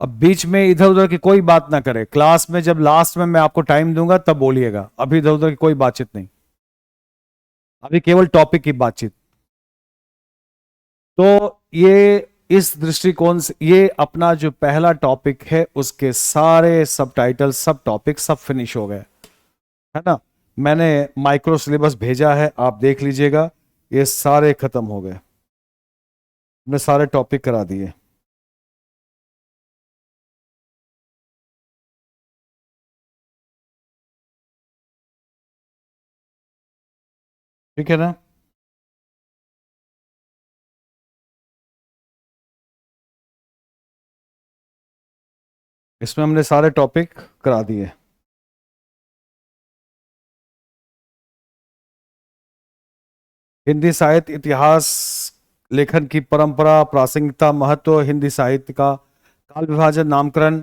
[SPEAKER 1] अब बीच में इधर उधर की कोई बात ना करें। क्लास में जब लास्ट में मैं आपको टाइम दूंगा तब बोलिएगा, अभी इधर उधर की कोई बातचीत नहीं, अभी केवल टॉपिक की बातचीत। तो ये इस दृष्टिकोण से ये अपना जो पहला टॉपिक है उसके सारे सब टाइटल, सब टॉपिक सब फिनिश हो गए, है ना? मैंने माइक्रो सिलेबस भेजा है, आप देख लीजिएगा, ये सारे खत्म हो गए, हमने सारे टॉपिक करा दिए। ठीक है ना। इसमें हमने सारे टॉपिक करा दिए। हिंदी साहित्य इतिहास लेखन की परंपरा, प्रासंगिकता, महत्व, हिंदी साहित्य का काल विभाजन, नामकरण,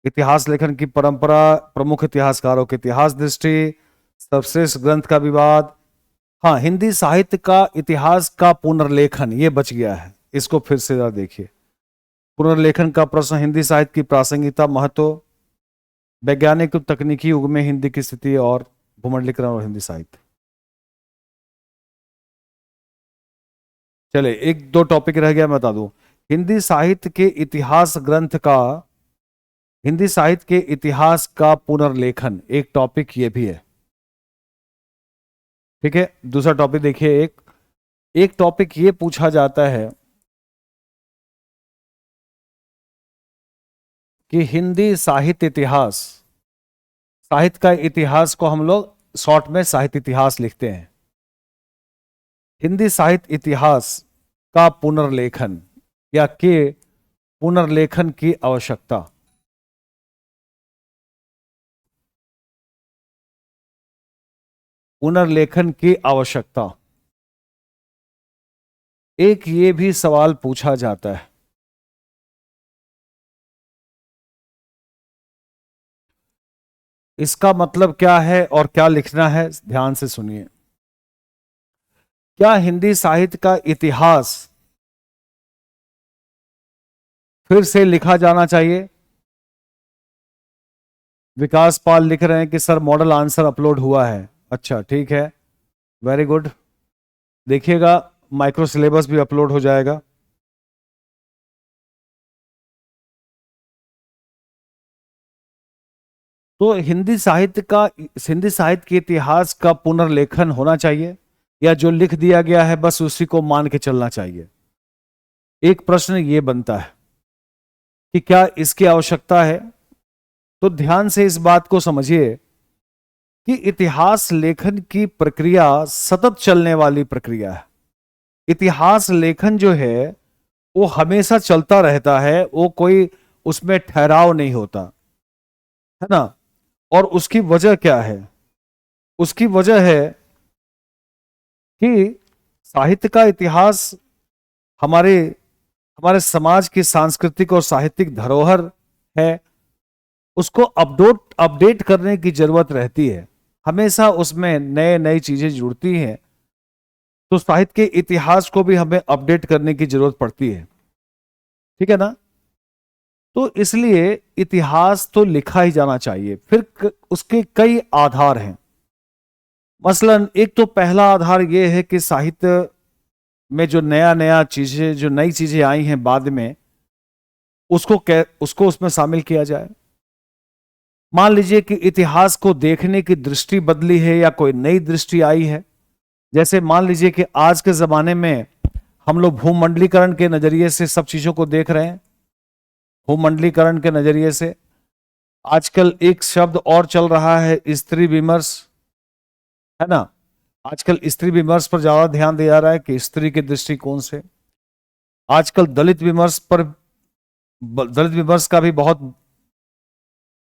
[SPEAKER 1] इतिहास लेखन की परंपरा, प्रमुख इतिहासकारों की इतिहास दृष्टि, सर्वश्रेष्ठ ग्रंथ का विवाद। हाँ, हिंदी साहित्य का इतिहास का पुनर्लेखन ये बच गया है, इसको फिर से जरा देखिए। पुनर्लेखन का प्रश्न, हिंदी साहित्य की प्रासंगिकता, महत्व, वैज्ञानिक और तकनीकी युग में हिंदी की स्थिति और भूमंडलीकरण और हिंदी साहित्य। चले एक दो टॉपिक रह गया, मैं बता दूं। हिंदी साहित्य के इतिहास ग्रंथ का, हिंदी साहित्य के इतिहास का पुनर्लेखन एक टॉपिक ये भी है। ठीक है, दूसरा टॉपिक देखिए। एक एक टॉपिक ये पूछा जाता है कि हिंदी साहित्य इतिहास, साहित्य का इतिहास को हम लोग शॉर्ट में साहित्य इतिहास लिखते हैं। हिंदी साहित्य इतिहास का पुनर्लेखन या के पुनर्लेखन की आवश्यकता। पुनर्लेखन की आवश्यकता, एक ये भी सवाल पूछा जाता है। इसका मतलब क्या है और क्या लिखना है, ध्यान से सुनिए। क्या हिंदी साहित्य का इतिहास फिर से लिखा जाना चाहिए? विकास पाल लिख रहे हैं कि सर मॉडल आंसर अपलोड हुआ है। अच्छा ठीक है, वेरी गुड। देखिएगा माइक्रो सिलेबस भी अपलोड हो जाएगा। तो हिंदी साहित्य के इतिहास का पुनर्लेखन होना चाहिए या जो लिख दिया गया है बस उसी को मान के चलना चाहिए? एक प्रश्न ये बनता है कि क्या इसकी आवश्यकता है। तो ध्यान से इस बात को समझिए कि इतिहास लेखन की प्रक्रिया सतत चलने वाली प्रक्रिया है। इतिहास लेखन जो है वो हमेशा चलता रहता है, वो कोई उसमें ठहराव नहीं होता है ना। और उसकी वजह क्या है? उसकी वजह है कि साहित्य का इतिहास हमारे हमारे समाज की सांस्कृतिक और साहित्यिक धरोहर है। उसको अपडेट अपडेट करने की जरूरत रहती है, हमेशा उसमें नए नई चीजें जुड़ती हैं। तो साहित्य के इतिहास को भी हमें अपडेट करने की जरूरत पड़ती है, ठीक है ना। तो इसलिए इतिहास तो लिखा ही जाना चाहिए। फिर उसके कई आधार हैं। मसलन एक तो पहला आधार यह है कि साहित्य में जो नया नया चीजें, जो नई चीजें आई हैं बाद में, उसको उसमें शामिल किया जाए। मान लीजिए कि इतिहास को देखने की दृष्टि बदली है या कोई नई दृष्टि आई है। जैसे मान लीजिए कि आज के जमाने में हम लोग भूमंडलीकरण के नजरिए से सब चीजों को देख रहे हैं। भूमंडलीकरण के नजरिए से आजकल एक शब्द और चल रहा है, स्त्री विमर्श, है ना। आजकल स्त्री विमर्श पर ज्यादा ध्यान दिया जा रहा है कि स्त्री के दृष्टिकोण से। आजकल दलित विमर्श पर, दलित विमर्श का भी बहुत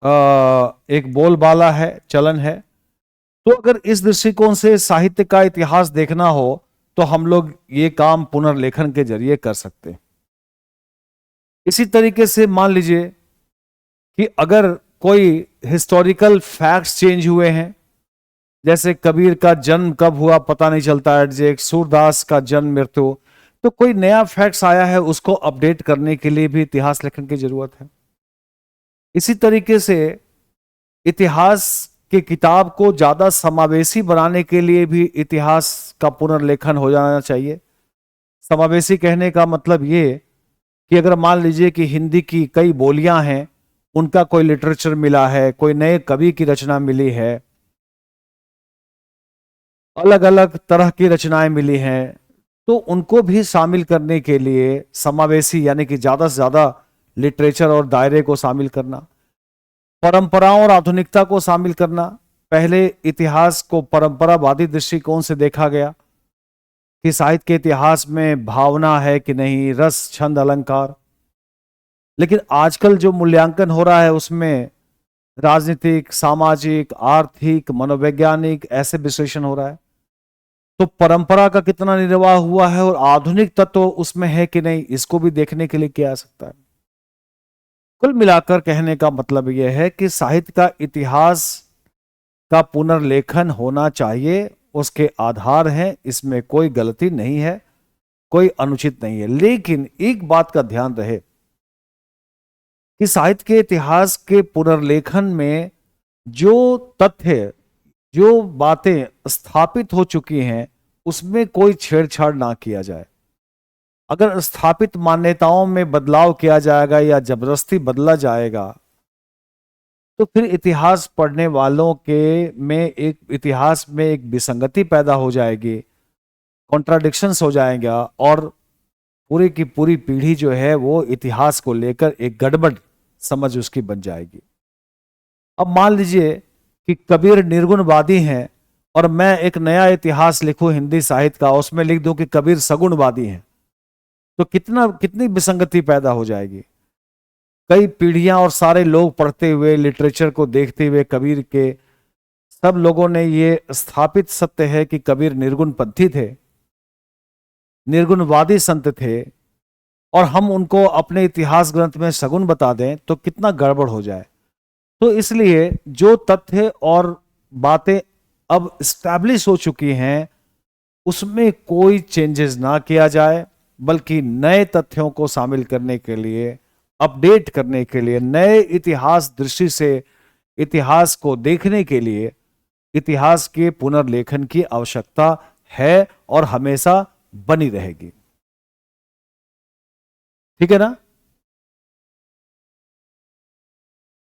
[SPEAKER 1] एक बोलबाला है, चलन है। तो अगर इस दृष्टिकोण से साहित्य का इतिहास देखना हो तो हम लोग ये काम पुनर्लेखन के जरिए कर सकते हैं। इसी तरीके से मान लीजिए कि अगर कोई हिस्टोरिकल फैक्ट्स चेंज हुए हैं, जैसे कबीर का जन्म कब हुआ पता नहीं चलता एग्जैक्ट, सूरदास का जन्म मृत्यु, तो कोई नया फैक्ट्स आया है उसको अपडेट करने के लिए भी इतिहास लेखन की जरूरत है। इसी तरीके से इतिहास की किताब को ज्यादा समावेशी बनाने के लिए भी इतिहास का पुनर्लेखन हो जाना चाहिए। समावेशी कहने का मतलब ये कि अगर मान लीजिए कि हिंदी की कई बोलियां हैं, उनका कोई लिटरेचर मिला है, कोई नए कवि की रचना मिली है, अलग अलग तरह की रचनाएं मिली हैं, तो उनको भी शामिल करने के लिए समावेशी यानी कि ज्यादा से ज्यादा लिटरेचर और दायरे को शामिल करना, परंपराओं और आधुनिकता को शामिल करना। पहले इतिहास को परंपरावादी दृष्टिकोण से देखा गया कि साहित्य के इतिहास में भावना है कि नहीं, रस, छंद, अलंकार। लेकिन आजकल जो मूल्यांकन हो रहा है उसमें राजनीतिक, सामाजिक, आर्थिक, मनोवैज्ञानिक ऐसे विश्लेषण हो रहा है। तो परंपरा का कितना निर्वाह हुआ है और आधुनिक तत्व उसमें है कि नहीं, इसको भी देखने के लिए किया जा सकता है। कुल मिलाकर कहने का मतलब यह है कि साहित्य का इतिहास का पुनर्लेखन होना चाहिए, उसके आधार हैं, इसमें कोई गलती नहीं है, कोई अनुचित नहीं है। लेकिन एक बात का ध्यान रहे कि साहित्य के इतिहास के पुनर्लेखन में जो तथ्य, जो बातें स्थापित हो चुकी हैं, उसमें कोई छेड़छाड़ ना किया जाए। अगर स्थापित मान्यताओं में बदलाव किया जाएगा या जबरदस्ती बदला जाएगा तो फिर इतिहास पढ़ने वालों के में एक इतिहास में एक विसंगति पैदा हो जाएगी, कॉन्ट्राडिक्शंस हो जाएगा और पूरी की पूरी पीढ़ी जो है वो इतिहास को लेकर एक गड़बड़ समझ उसकी बन जाएगी। अब मान लीजिए कि कबीर निर्गुणवादी हैं और मैं एक नया इतिहास लिखूं हिंदी साहित्य का, उसमें लिख दूं कि कबीर सगुणवादी हैं, तो कितनी विसंगति पैदा हो जाएगी। कई पीढ़ियां और सारे लोग पढ़ते हुए, लिटरेचर को देखते हुए कबीर के, सब लोगों ने ये स्थापित सत्य है कि कबीर निर्गुणपंथी थे, निर्गुणवादी संत थे, और हम उनको अपने इतिहास ग्रंथ में सगुण बता दें तो कितना गड़बड़ हो जाए। तो इसलिए जो तथ्य और बातें अब स्टैब्लिश हो चुकी हैं उसमें कोई चेंजेस ना किया जाए, बल्कि नए तथ्यों को शामिल करने के लिए, अपडेट करने के लिए, नए इतिहास दृष्टि से इतिहास को देखने के लिए इतिहास के पुनर्लेखन की आवश्यकता है और हमेशा बनी रहेगी। ठीक है ना?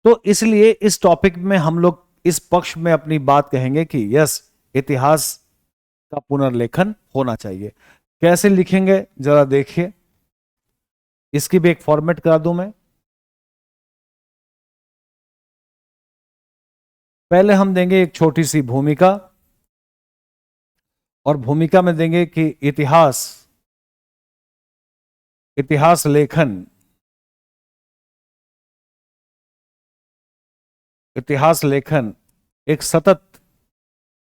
[SPEAKER 1] तो इसलिए इस टॉपिक में हम लोग इस पक्ष में अपनी बात कहेंगे कि यस, इतिहास का पुनर्लेखन होना चाहिए। कैसे लिखेंगे जरा देखिए, इसकी भी एक फॉर्मेट करा दूं मैं। पहले हम देंगे एक छोटी सी भूमिका, और भूमिका में देंगे कि इतिहास लेखन, इतिहास लेखन एक सतत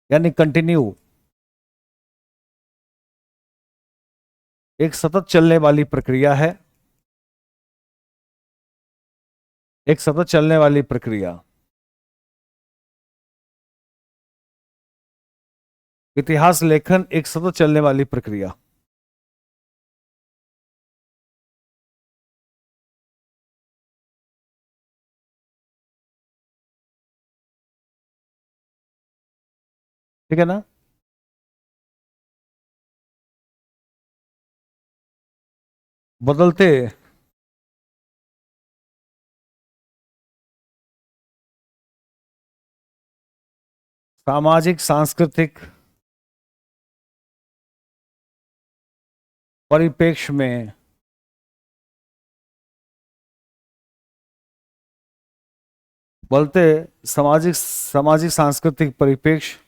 [SPEAKER 1] यानी कंटिन्यू, एक सतत चलने वाली प्रक्रिया है, एक सतत चलने वाली प्रक्रिया। इतिहास लेखन एक सतत चलने वाली प्रक्रिया। ठीक है ना? बदलते सामाजिक सांस्कृतिक परिप्रेक्ष्य में बदलते सामाजिक सामाजिक सांस्कृतिक परिप्रेक्ष्य,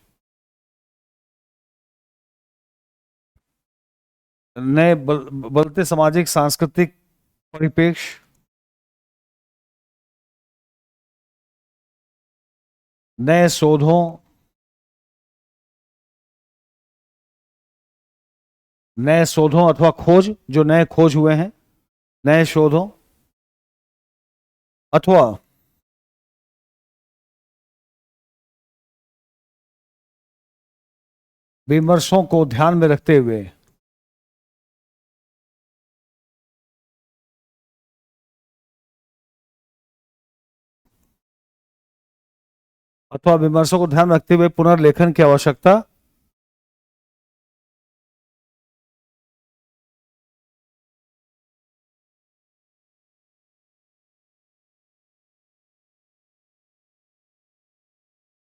[SPEAKER 1] बदलते सामाजिक सांस्कृतिक परिप्रेक्ष्य, नए शोधों, नए शोधों अथवा खोज, जो नए खोज हुए हैं, नए शोधों अथवा विमर्शों को ध्यान में रखते हुए, अथवा विमर्शों को ध्यान में रखते हुए पुनर्लेखन की आवश्यकता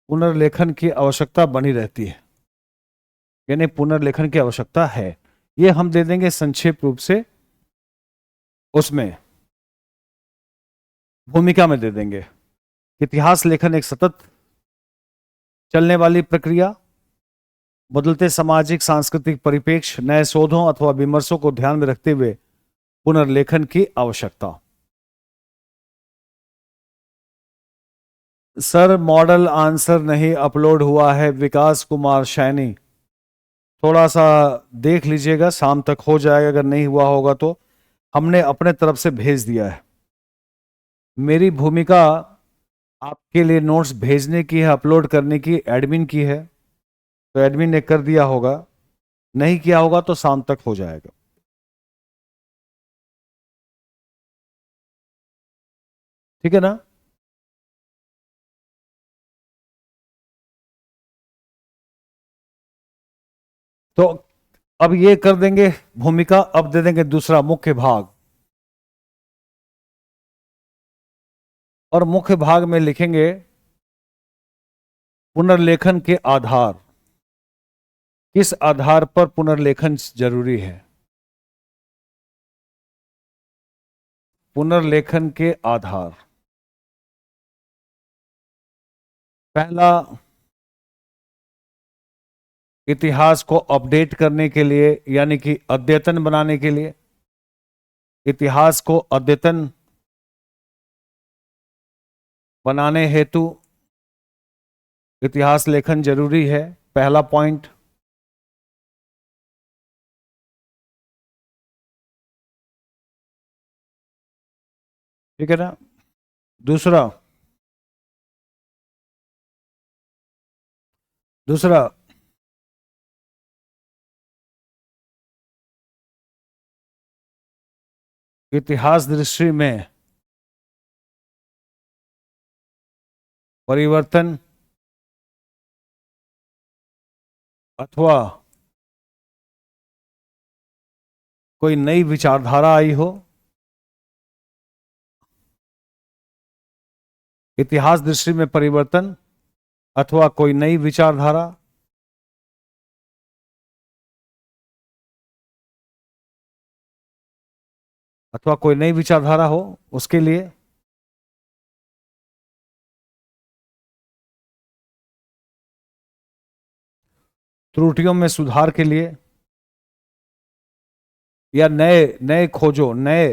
[SPEAKER 1] पुनर्लेखन की आवश्यकता बनी रहती है, यानी पुनर्लेखन की आवश्यकता है। ये हम दे देंगे संक्षेप रूप से, उसमें भूमिका में दे देंगे। इतिहास लेखन एक सतत चलने वाली प्रक्रिया, बदलते सामाजिक सांस्कृतिक परिप्रेक्ष्य, नए शोधों अथवा विमर्शों को ध्यान में रखते हुए पुनर्लेखन की आवश्यकता। सर मॉडल आंसर नहीं अपलोड हुआ है, विकास कुमार शैनी। थोड़ा सा देख लीजिएगा, शाम तक हो जाएगा, अगर नहीं हुआ होगा तो। हमने अपने तरफ से भेज दिया है। मेरी भूमिका आपके लिए नोट्स भेजने की है, अपलोड करने की एडमिन की है, तो एडमिन ने कर दिया होगा, नहीं किया होगा तो शाम तक हो जाएगा। ठीक है ना? तो अब ये कर देंगे भूमिका, अब दे देंगे दूसरा मुख्य भाग, और मुख्य भाग में लिखेंगे पुनर्लेखन के आधार, किस आधार पर पुनर्लेखन जरूरी है। पुनर्लेखन के आधार, पहला, इतिहास को अपडेट करने के लिए, यानी कि अद्यतन बनाने के लिए। इतिहास को अद्यतन बनाने हेतु इतिहास लेखन जरूरी है, पहला पॉइंट। ठीक है ना? दूसरा, दूसरा, इतिहास दृष्टि में परिवर्तन अथवा कोई नई विचारधारा आई हो। इतिहास दृष्टि में परिवर्तन अथवा कोई नई विचारधारा, अथवा कोई नई विचारधारा हो, उसके लिए त्रुटियों में सुधार के लिए, या नए नए खोजों, नए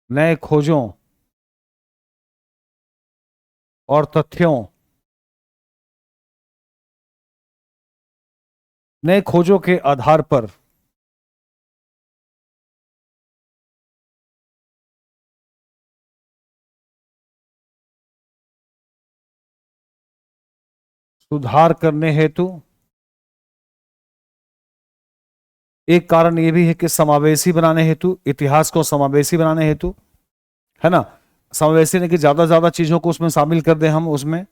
[SPEAKER 1] नए खोजों और तथ्यों, नए खोजों के आधार पर सुधार करने हेतु। एक कारण यह भी है कि समावेशी बनाने हेतु, इतिहास को समावेशी बनाने हेतु, है ना? समावेशी ने कि ज्यादा ज्यादा चीजों को उसमें शामिल कर दे हम उसमें।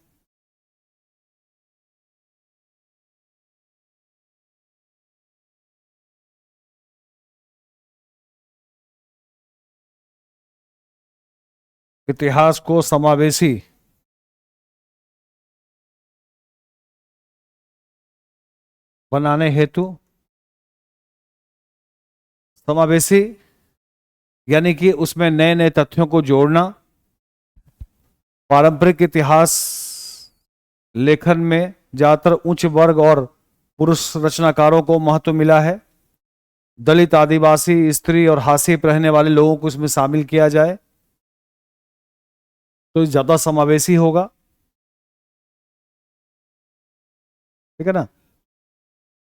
[SPEAKER 1] इतिहास को समावेशी बनाने हेतु, समावेशी यानी कि उसमें नए नए तथ्यों को जोड़ना। पारंपरिक इतिहास लेखन में ज्यादातर उच्च वर्ग और पुरुष रचनाकारों को महत्व मिला है। दलित, आदिवासी, स्त्री और हाशिए पर रहने वाले लोगों को इसमें शामिल किया जाए तो ज्यादा समावेशी होगा। ठीक है ना?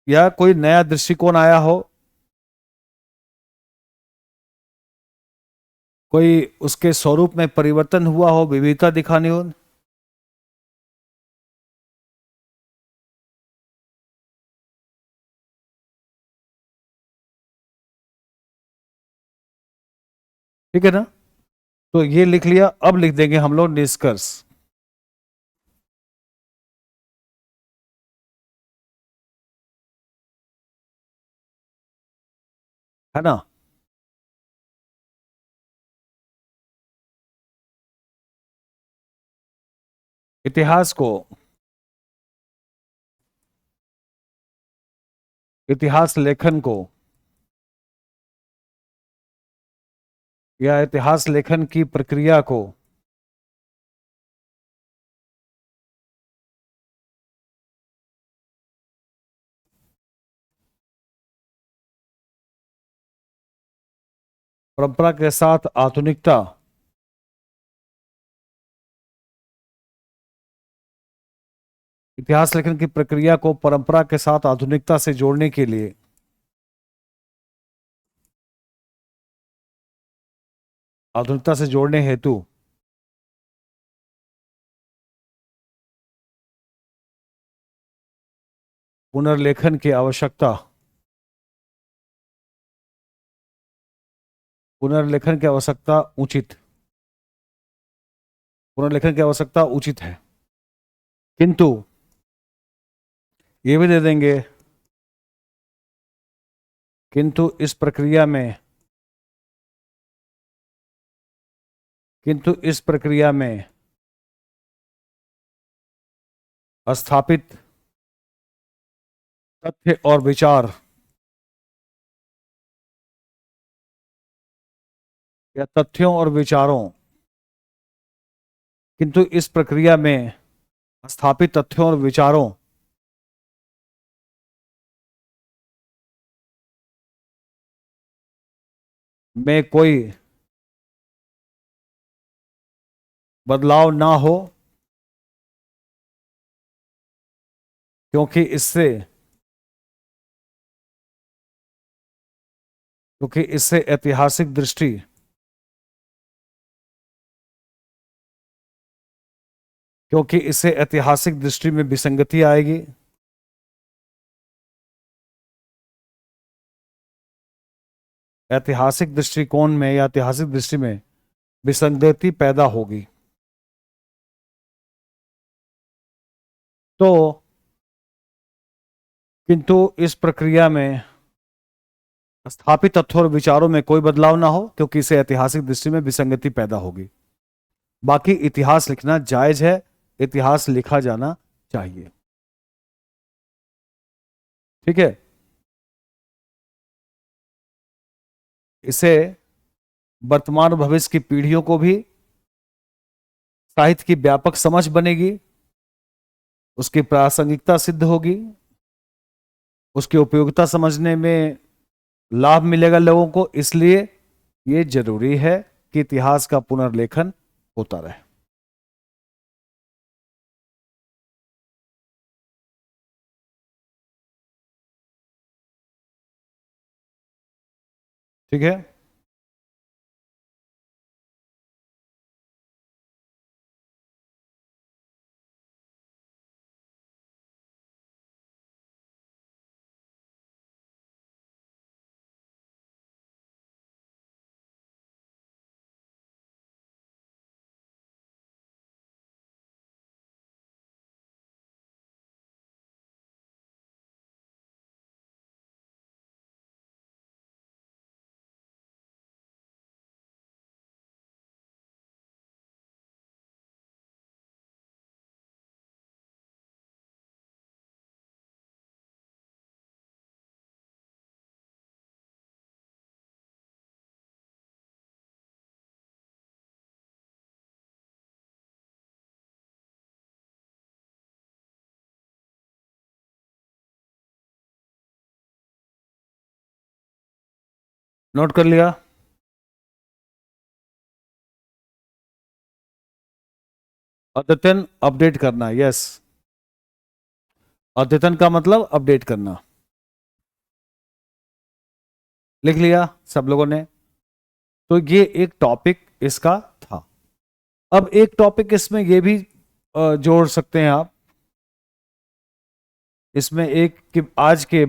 [SPEAKER 1] या कोई नया दृष्टिकोण आया हो, कोई उसके स्वरूप में परिवर्तन हुआ हो, विविधता दिखानी हो। ठीक है ना? तो ये लिख लिया, अब लिख देंगे हम लोग निष्कर्ष। है ना? इतिहास को, इतिहास लेखन को, या इतिहास लेखन की प्रक्रिया को परंपरा के साथ आधुनिकता इतिहास लेखन की प्रक्रिया को परंपरा के साथ आधुनिकता से जोड़ने के लिए आधुनिकता से जोड़ने हेतु पुनर्लेखन की आवश्यकता पुनर्लेखन की आवश्यकता उचित पुनर्लेखन की आवश्यकता उचित है, किंतु ये भी दे देंगे किंतु इस प्रक्रिया में किंतु इस प्रक्रिया में स्थापित तथ्य और विचार या तथ्यों और विचारों किंतु इस प्रक्रिया में स्थापित तथ्यों और विचारों में कोई बदलाव ना हो, क्योंकि इससे ऐतिहासिक दृष्टि क्योंकि इससे ऐतिहासिक दृष्टि में विसंगति आएगी। ऐतिहासिक दृष्टिकोण में या ऐतिहासिक दृष्टि में विसंगति पैदा होगी। तो किंतु इस प्रक्रिया में स्थापित तथ्यों और विचारों में कोई बदलाव ना हो, क्योंकि इससे ऐतिहासिक दृष्टि में विसंगति पैदा होगी। बाकी इतिहास लिखना जायज है, इतिहास लिखा जाना चाहिए। ठीक है, इसे वर्तमान और भविष्य की पीढ़ियों को भी साहित्य की व्यापक समझ बनेगी, उसकी प्रासंगिकता सिद्ध होगी, उसकी उपयोगिता समझने में लाभ मिलेगा लोगों को। इसलिए ये जरूरी है कि इतिहास का पुनर्लेखन होता रहे। ठीक है, नोट कर लिया। अद्यतन अपडेट करना, यस, अद्यतन का मतलब अपडेट करना। लिख लिया सब लोगों ने। तो ये एक टॉपिक इसका था। अब एक टॉपिक इसमें ये भी जोड़ सकते हैं आप इसमें, एक कि आज के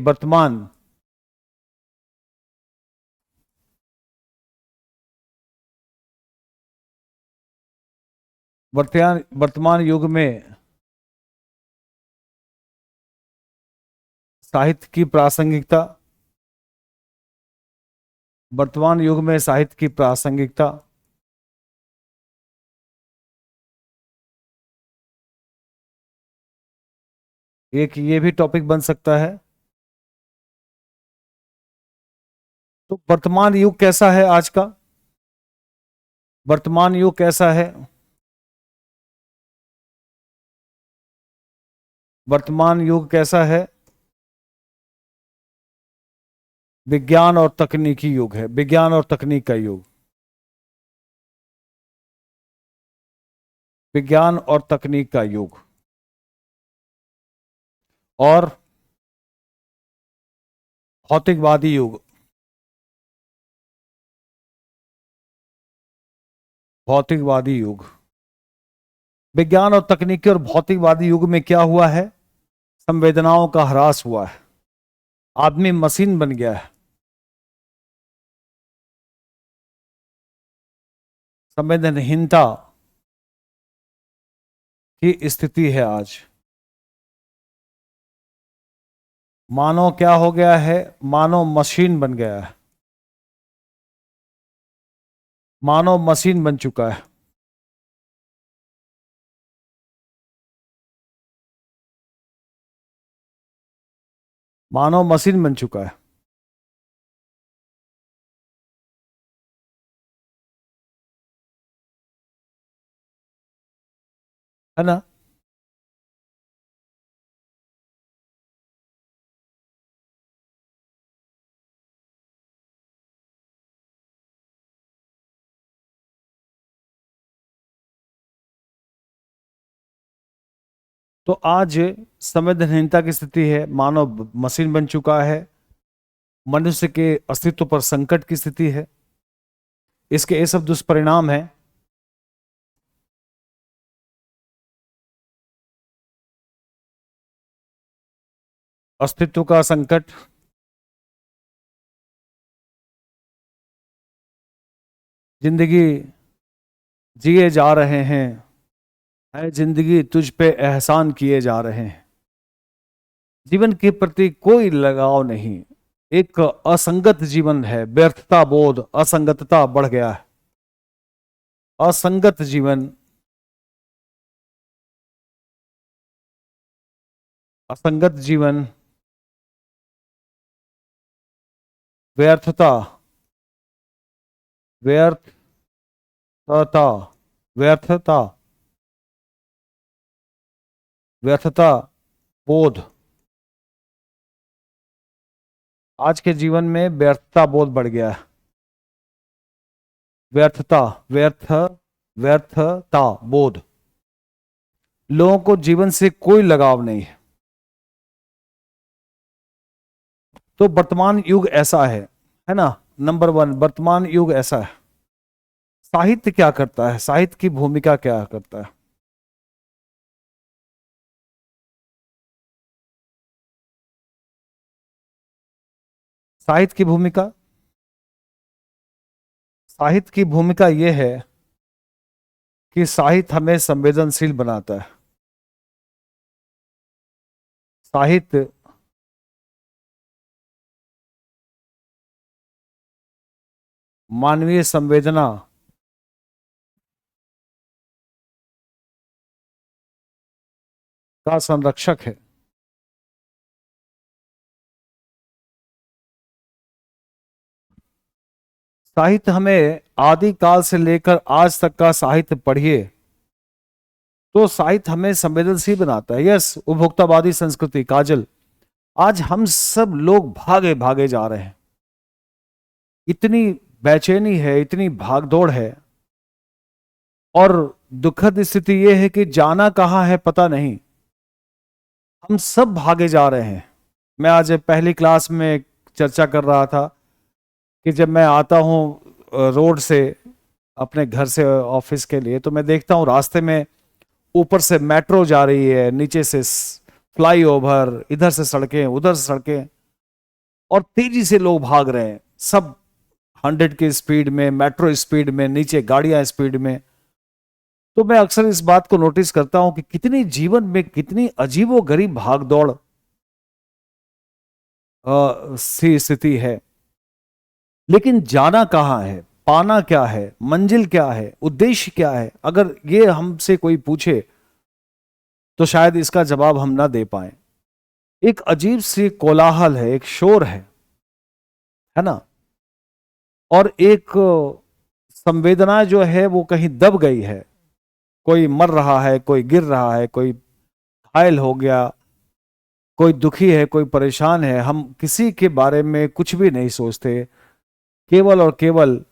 [SPEAKER 1] वर्तमान युग में साहित्य की प्रासंगिकता, वर्तमान युग में साहित्य की प्रासंगिकता, एक ये भी टॉपिक बन सकता है। तो वर्तमान युग कैसा है आज का, वर्तमान युग कैसा है, वर्तमान युग कैसा है, विज्ञान और तकनीकी युग है, विज्ञान और तकनीक का युग, विज्ञान और तकनीक का युग। और भौतिकवादी युग, भौतिकवादी युग। विज्ञान और तकनीकी और भौतिकवादी युग में क्या हुआ है? संवेदनाओं का ह्रास हुआ है, आदमी मशीन बन गया है, संवेदनहीनता की स्थिति है आज। मानव क्या हो गया है? मानव मशीन बन गया है, मानव मशीन बन चुका है। मानव मशीन बन चुका है ना? तो आज संवेदनहीनता की स्थिति है, मानव मशीन बन चुका है, मनुष्य के अस्तित्व पर संकट की स्थिति है। इसके ये सब दुष्परिणाम है। अस्तित्व का संकट, जिंदगी जिए जा रहे हैं, है जिंदगी तुझ पे एहसान किए जा रहे हैं, जीवन के प्रति कोई लगाव नहीं, एक असंगत जीवन है, व्यर्थता बोध, असंगतता बढ़ गया है, असंगत जीवन, असंगत जीवन, व्यर्थता, व्यर्थता, व्यर्थता, व्यर्थता बोध। आज के जीवन में व्यर्थता बोध बढ़ गया है, व्यर्थता, व्यर्थता बोध। लोगों को जीवन से कोई लगाव नहीं है। तो वर्तमान युग ऐसा है ना? नंबर वन, वर्तमान युग ऐसा है। साहित्य क्या करता है? साहित्य की भूमिका क्या करता है? साहित्य की भूमिका, साहित्य की भूमिका यह है कि साहित्य हमें संवेदनशील बनाता है। साहित्य मानवीय संवेदना का संरक्षक है। साहित्य हमें आदिकाल से लेकर आज तक का साहित्य पढ़िए तो साहित्य हमें संवेदनशील बनाता है। यस, उपभोक्तावादी संस्कृति, काजल, आज हम सब लोग भागे भागे जा रहे हैं, इतनी बेचैनी है, इतनी भागदौड़ है, और दुखद स्थिति यह है कि जाना कहां है पता नहीं। हम सब भागे जा रहे हैं। मैं आज पहली क्लास में चर्चा कर रहा था कि जब मैं आता हूं रोड से अपने घर से ऑफिस के लिए, तो मैं देखता हूं रास्ते में ऊपर से मेट्रो जा रही है, नीचे से फ्लाईओवर, इधर से सड़कें, उधर से सड़कें, और तेजी से लोग भाग रहे हैं, सब 100 की स्पीड में, मेट्रो स्पीड में, नीचे गाड़ियां स्पीड में। तो मैं अक्सर इस बात को नोटिस करता हूं कि कितनी जीवन में कितनी अजीबोगरीब भागदौड़ सी स्थिति है। लेकिन जाना कहां है, पाना क्या है, मंजिल क्या है, उद्देश्य क्या है, अगर ये हमसे कोई पूछे तो शायद इसका जवाब हम ना दे पाए। एक अजीब सी कोलाहल है, एक शोर है ना? और एक संवेदना जो है वो कहीं दब गई है। कोई मर रहा है, कोई गिर रहा है, कोई घायल हो गया, कोई दुखी है, कोई परेशान है, हम किसी के बारे में कुछ भी नहीं सोचते, केवल और केवल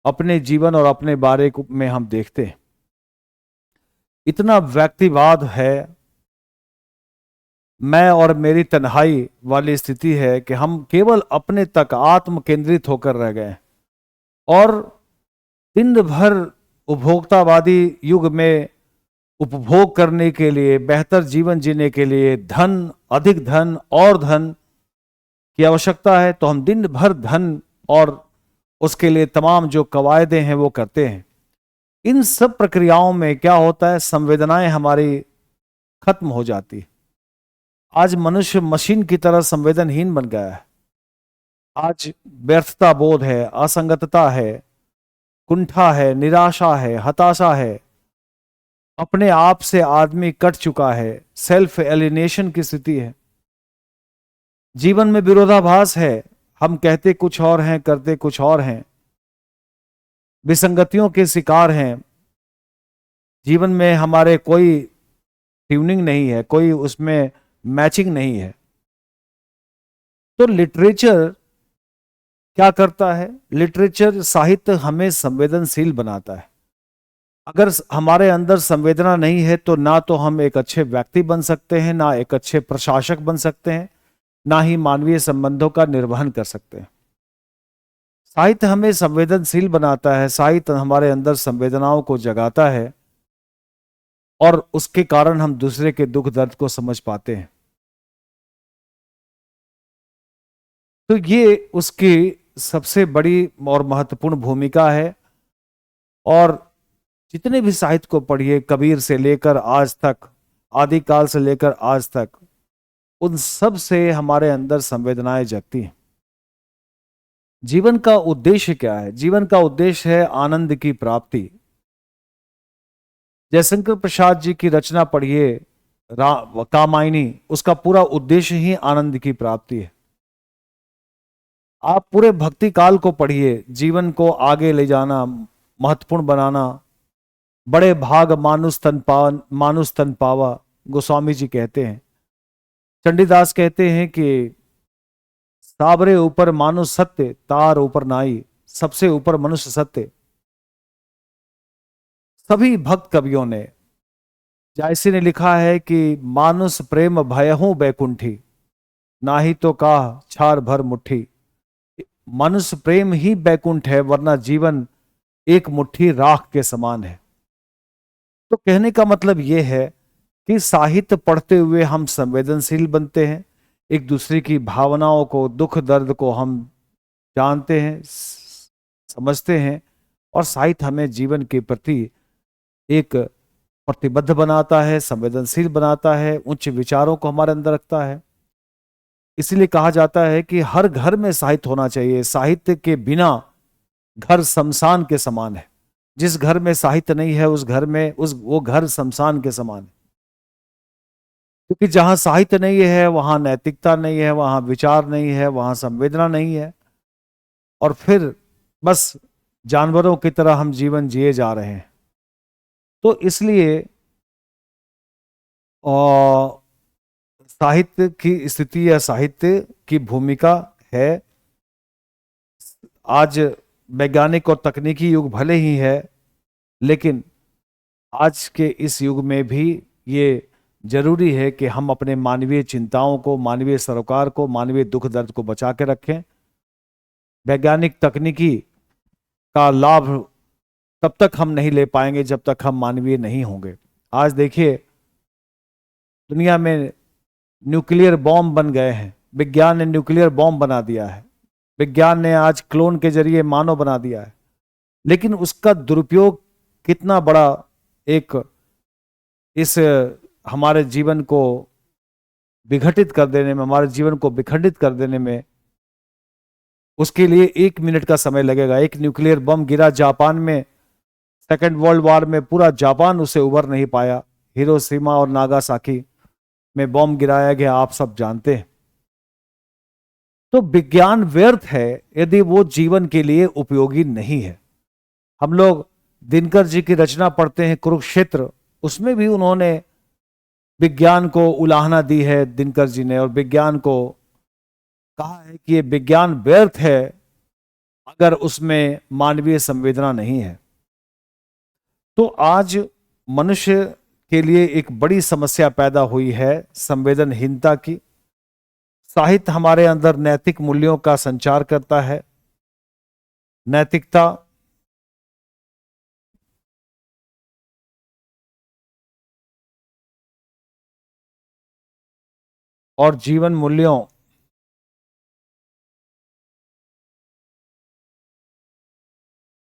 [SPEAKER 1] अपने जीवन और अपने में हम देखते हैं। इतना व्यक्तिवाद है, मैं और मेरी तन्हाई वाली स्थिति है कि हम केवल अपने तक आत्म केंद्रित होकर रह गए और दिन भर उपभोक्तावादी युग में उपभोग करने के लिए, बेहतर जीवन जीने के लिए धन, अधिक धन और धन की आवश्यकता है, तो हम दिन भर धन और उसके लिए तमाम जो कवायदे हैं वो करते हैं। इन सब प्रक्रियाओं में क्या होता है, संवेदनाएं हमारी खत्म हो जाती। आज मनुष्य मशीन की तरह संवेदनहीन बन गया है। आज व्यर्थता बोध है, असंगतता है, कुंठा है, निराशा है, हताशा है, अपने आप से आदमी कट चुका है, सेल्फ एलिनेशन की स्थिति है। जीवन में विरोधाभास है, हम कहते कुछ और हैं, करते कुछ और हैं, विसंगतियों के शिकार हैं। जीवन में हमारे कोई ट्यूनिंग नहीं है, कोई उसमें मैचिंग नहीं है। तो लिटरेचर क्या करता है? लिटरेचर, साहित्य हमें संवेदनशील बनाता है। अगर हमारे अंदर संवेदना नहीं है तो ना तो हम एक अच्छे व्यक्ति बन सकते हैं, ना एक अच्छे प्रशासक बन सकते हैं, ना ही मानवीय संबंधों का निर्वहन कर सकते हैं। साहित्य हमें संवेदनशील बनाता है, साहित्य हमारे अंदर संवेदनाओं को जगाता है और उसके कारण हम दूसरे के दुख दर्द को समझ पाते हैं। तो ये उसकी सबसे बड़ी और महत्वपूर्ण भूमिका है। और जितने भी साहित्य को पढ़िए, कबीर से लेकर आज तक, आदिकाल से लेकर आज तक, उन सब से हमारे अंदर संवेदनाएं जगती हैं। जीवन का उद्देश्य क्या है? जीवन का उद्देश्य है आनंद की प्राप्ति। जयशंकर प्रसाद जी की रचना पढ़िए, कामायनी, उसका पूरा उद्देश्य ही आनंद की प्राप्ति है। आप पूरे भक्ति काल को पढ़िए, जीवन को आगे ले जाना, महत्वपूर्ण बनाना। बड़े भाग मानुष तन पावा, गोस्वामी जी कहते हैं। चंडीदास कहते हैं कि साबरे ऊपर मानुष सत्य, तार ऊपर नाई, सबसे ऊपर मनुष्य सत्य। सभी भक्त कवियों ने, जायसी ने लिखा है कि मानुष प्रेम भयहूं बैकुंठी, नाही तो काह छार भर मुट्ठी। मनुष्य प्रेम ही बैकुंठ है, वरना जीवन एक मुट्ठी राख के समान है। तो कहने का मतलब यह है कि साहित्य पढ़ते हुए हम संवेदनशील बनते हैं, एक दूसरे की भावनाओं को, दुख दर्द को हम जानते हैं, समझते हैं, और साहित्य हमें जीवन के प्रति एक प्रतिबद्ध बनाता है, संवेदनशील बनाता है, उच्च विचारों को हमारे अंदर रखता है। इसलिए कहा जाता है कि हर घर में साहित्य होना चाहिए। साहित्य के बिना घर शमशान के समान है। जिस घर में साहित्य नहीं है उस घर में वो घर शमशान के समान है। क्योंकि जहां साहित्य नहीं है वहां नैतिकता नहीं है, वहां विचार नहीं है, वहां संवेदना नहीं है, और फिर बस जानवरों की तरह हम जीवन जिए जा रहे हैं। तो इसलिए साहित्य की स्थिति या साहित्य की भूमिका है। आज वैज्ञानिक और तकनीकी युग भले ही है, लेकिन आज के इस युग में भी ये जरूरी है कि हम अपने मानवीय चिंताओं को, मानवीय सरोकार को, मानवीय दुख दर्द को बचा के रखें। वैज्ञानिक तकनीकी का लाभ तब तक हम नहीं ले पाएंगे जब तक हम मानवीय नहीं होंगे। आज देखिए, दुनिया में न्यूक्लियर बॉम्ब बन गए हैं। विज्ञान ने न्यूक्लियर बॉम्ब बना दिया है। विज्ञान ने आज क्लोन के जरिए मानव बना दिया है। लेकिन उसका दुरुपयोग कितना बड़ा एक इस हमारे जीवन को विघटित कर देने में, हमारे जीवन को विखंडित कर देने में, उसके लिए 1 मिनट का समय लगेगा। एक न्यूक्लियर बम गिरा जापान में, सेकेंड वर्ल्ड वॉर में पूरा जापान उसे उबर नहीं पाया। हिरोशिमा और नागासाकी में बॉम्ब गिराया गया, आप सब जानते हैं। तो विज्ञान व्यर्थ है यदि वो जीवन के लिए उपयोगी नहीं है। हम लोग दिनकर जी की रचना पढ़ते हैं कुरुक्षेत्र, उसमें भी उन्होंने विज्ञान को उलाहना दी है दिनकर जी ने, और विज्ञान को कहा है कि ये विज्ञान व्यर्थ है अगर उसमें मानवीय संवेदना नहीं है। तो आज मनुष्य के लिए एक बड़ी समस्या पैदा हुई है संवेदनहीनता की। साहित्य हमारे अंदर नैतिक मूल्यों का संचार करता है। नैतिकता और जीवन मूल्यों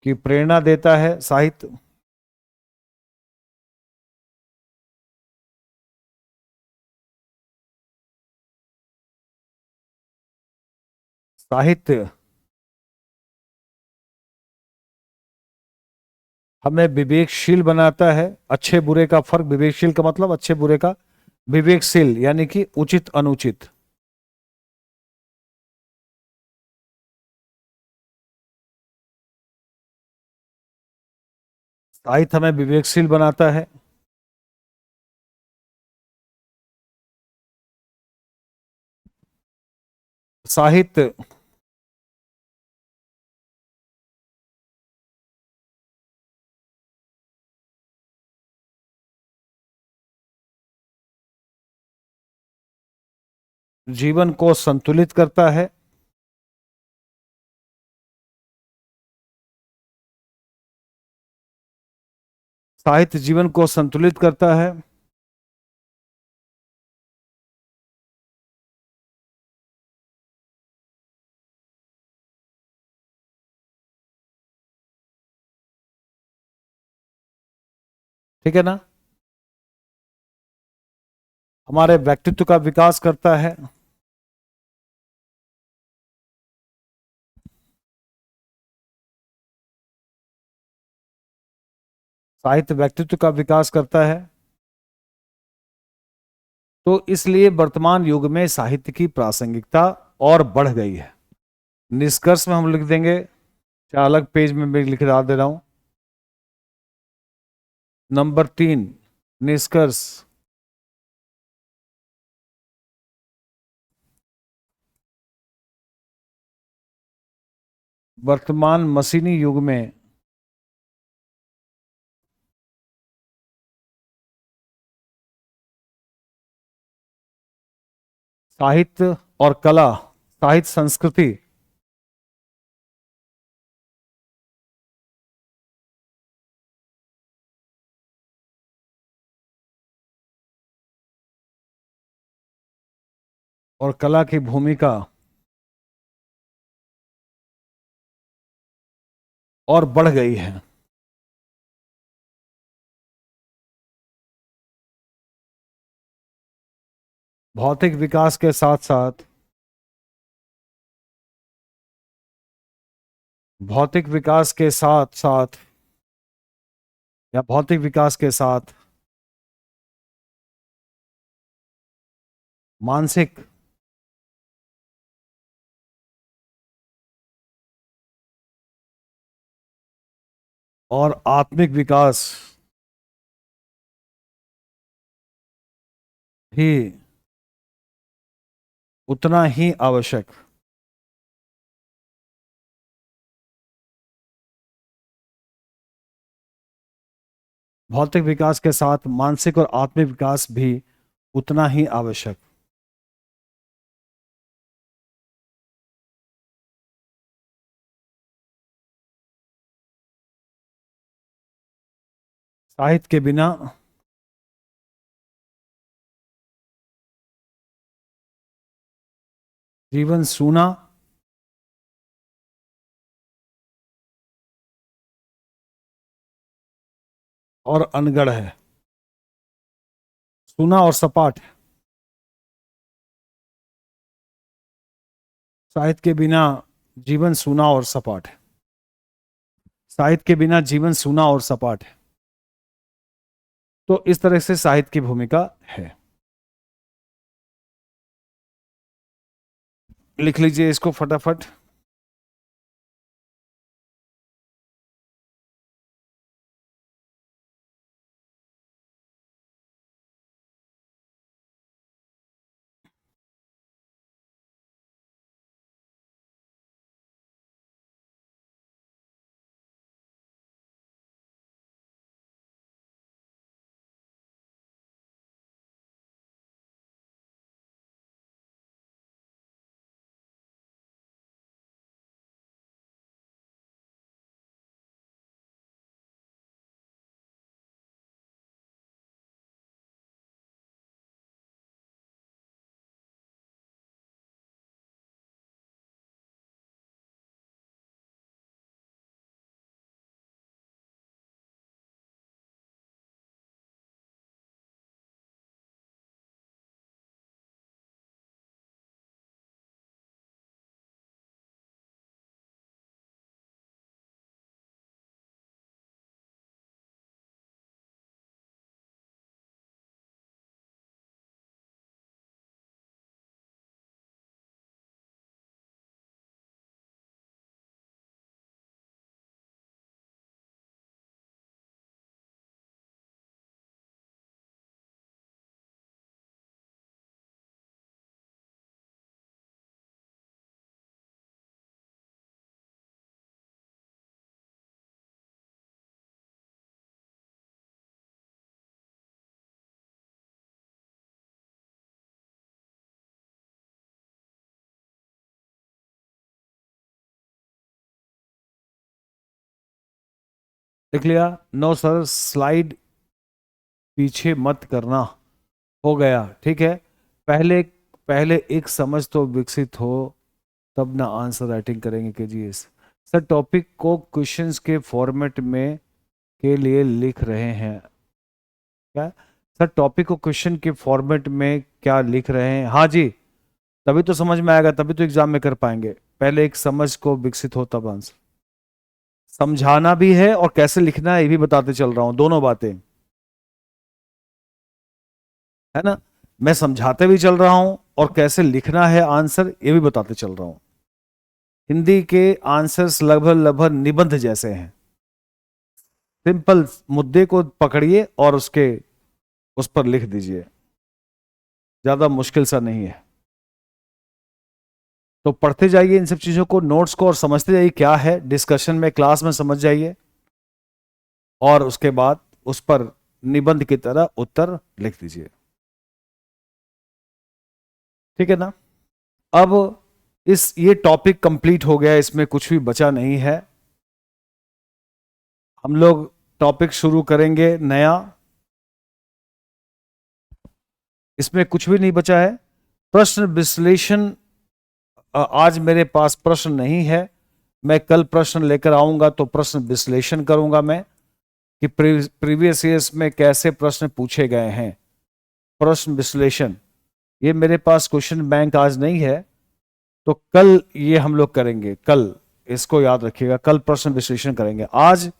[SPEAKER 1] की प्रेरणा देता है साहित्य। साहित्य हमें विवेकशील बनाता है। अच्छे बुरे का फर्क, विवेकशील का मतलब अच्छे बुरे का, विवेकशील यानी कि उचित अनुचित। साहित्य हमें विवेकशील बनाता है। साहित्य जीवन को संतुलित करता है। साहित्य जीवन को संतुलित करता है। ठीक है ना। हमारे व्यक्तित्व का विकास करता है। साहित्य व्यक्तित्व का विकास करता है। तो इसलिए वर्तमान युग में साहित्य की प्रासंगिकता और बढ़ गई है। निष्कर्ष में हम लिख देंगे, चाहे अलग पेज में मैं लिख दे रहा हूं। नंबर 3, निष्कर्ष। वर्तमान मशीनी युग में साहित्य और कला, साहित्य संस्कृति और कला की भूमिका और बढ़ गई है। भौतिक विकास के साथ साथ, भौतिक विकास के साथ साथ या भौतिक विकास के साथ मानसिक और आत्मिक विकास भी उतना ही आवश्यक। भौतिक विकास के साथ मानसिक और आत्मिक विकास भी उतना ही आवश्यक। साहित्य के बिना जीवन सूना और अनगढ़ है, सूना और सपाट है। साहित्य के बिना जीवन सूना और सपाट है। साहित्य के बिना जीवन सूना और सपाट है। तो इस तरह से साहित्य की भूमिका है। लिख लीजिए इसको फटाफट। देख लिया? नो सर, स्लाइड पीछे मत करना। हो गया, ठीक है। पहले पहले एक समझ तो विकसित हो, तब ना आंसर राइटिंग करेंगे के जी एस। सर टॉपिक को क्वेश्चंस के फॉर्मेट में के लिए लिख रहे हैं क्या? सर टॉपिक को क्वेश्चन के फॉर्मेट में क्या लिख रहे हैं? हाँ जी, तभी तो समझ में आएगा, तभी तो एग्जाम में कर पाएंगे। पहले एक समझ को विकसित हो तब आंसर। समझाना भी है और कैसे लिखना है ये भी बताते चल रहा हूं, दोनों बातें है ना। मैं समझाते भी चल रहा हूं और कैसे लिखना है आंसर ये भी बताते चल रहा हूं। हिंदी के आंसर्स लगभग लगभग निबंध जैसे हैं। सिंपल मुद्दे को पकड़िए और उसके उस पर लिख दीजिए, ज्यादा मुश्किल सा नहीं है। तो पढ़ते जाइए इन सब चीजों को, नोट्स को, और समझते जाइए क्या है डिस्कशन में, क्लास में समझ जाइए, और उसके बाद उस पर निबंध की तरह उत्तर लिख दीजिए। ठीक है ना? अब इस ये टॉपिक कंप्लीट हो गया, इसमें कुछ भी बचा नहीं है। हम लोग टॉपिक शुरू करेंगे नया। इसमें कुछ भी नहीं बचा है। प्रश्न विश्लेषण, आज मेरे पास प्रश्न नहीं है। मैं कल प्रश्न लेकर आऊंगा तो प्रश्न विश्लेषण करूंगा मैं, कि प्रीवियस ईयर्स में कैसे प्रश्न पूछे गए हैं। प्रश्न विश्लेषण, ये मेरे पास क्वेश्चन बैंक आज नहीं है, तो कल ये हम लोग करेंगे। कल इसको याद रखिएगा, कल प्रश्न विश्लेषण करेंगे। आज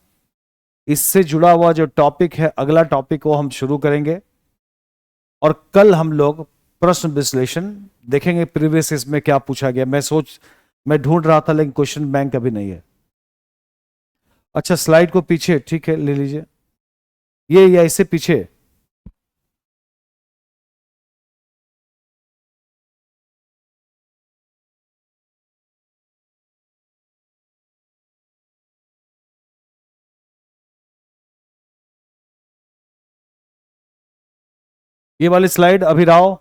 [SPEAKER 1] इससे जुड़ा हुआ जो टॉपिक है, अगला टॉपिक को हम शुरू करेंगे, और कल हम लोग प्रश्न विश्लेषण देखेंगे। प्रीवियस इसमें क्या पूछा गया, मैं ढूंढ रहा था लेकिन क्वेश्चन बैंक अभी नहीं है। अच्छा, स्लाइड को पीछे, ठीक है, ले लीजिए। ये या इससे पीछे, ये वाली स्लाइड अभी राव,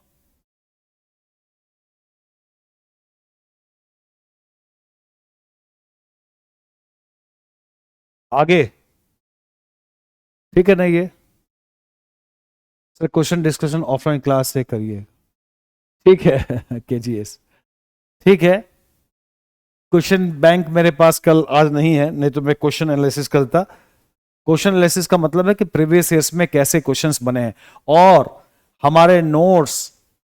[SPEAKER 1] आगे, ठीक है ना? ये sir question discussion offline class से करिए, ठीक है के जी एस, ठीक है। क्वेश्चन बैंक मेरे पास कल आज नहीं है, नहीं तो मैं क्वेश्चन एनालिसिस करता। क्वेश्चन एनालिसिस का मतलब है कि प्रीवियस ईयर्स में कैसे क्वेश्चंस बने हैं, और हमारे नोट्स,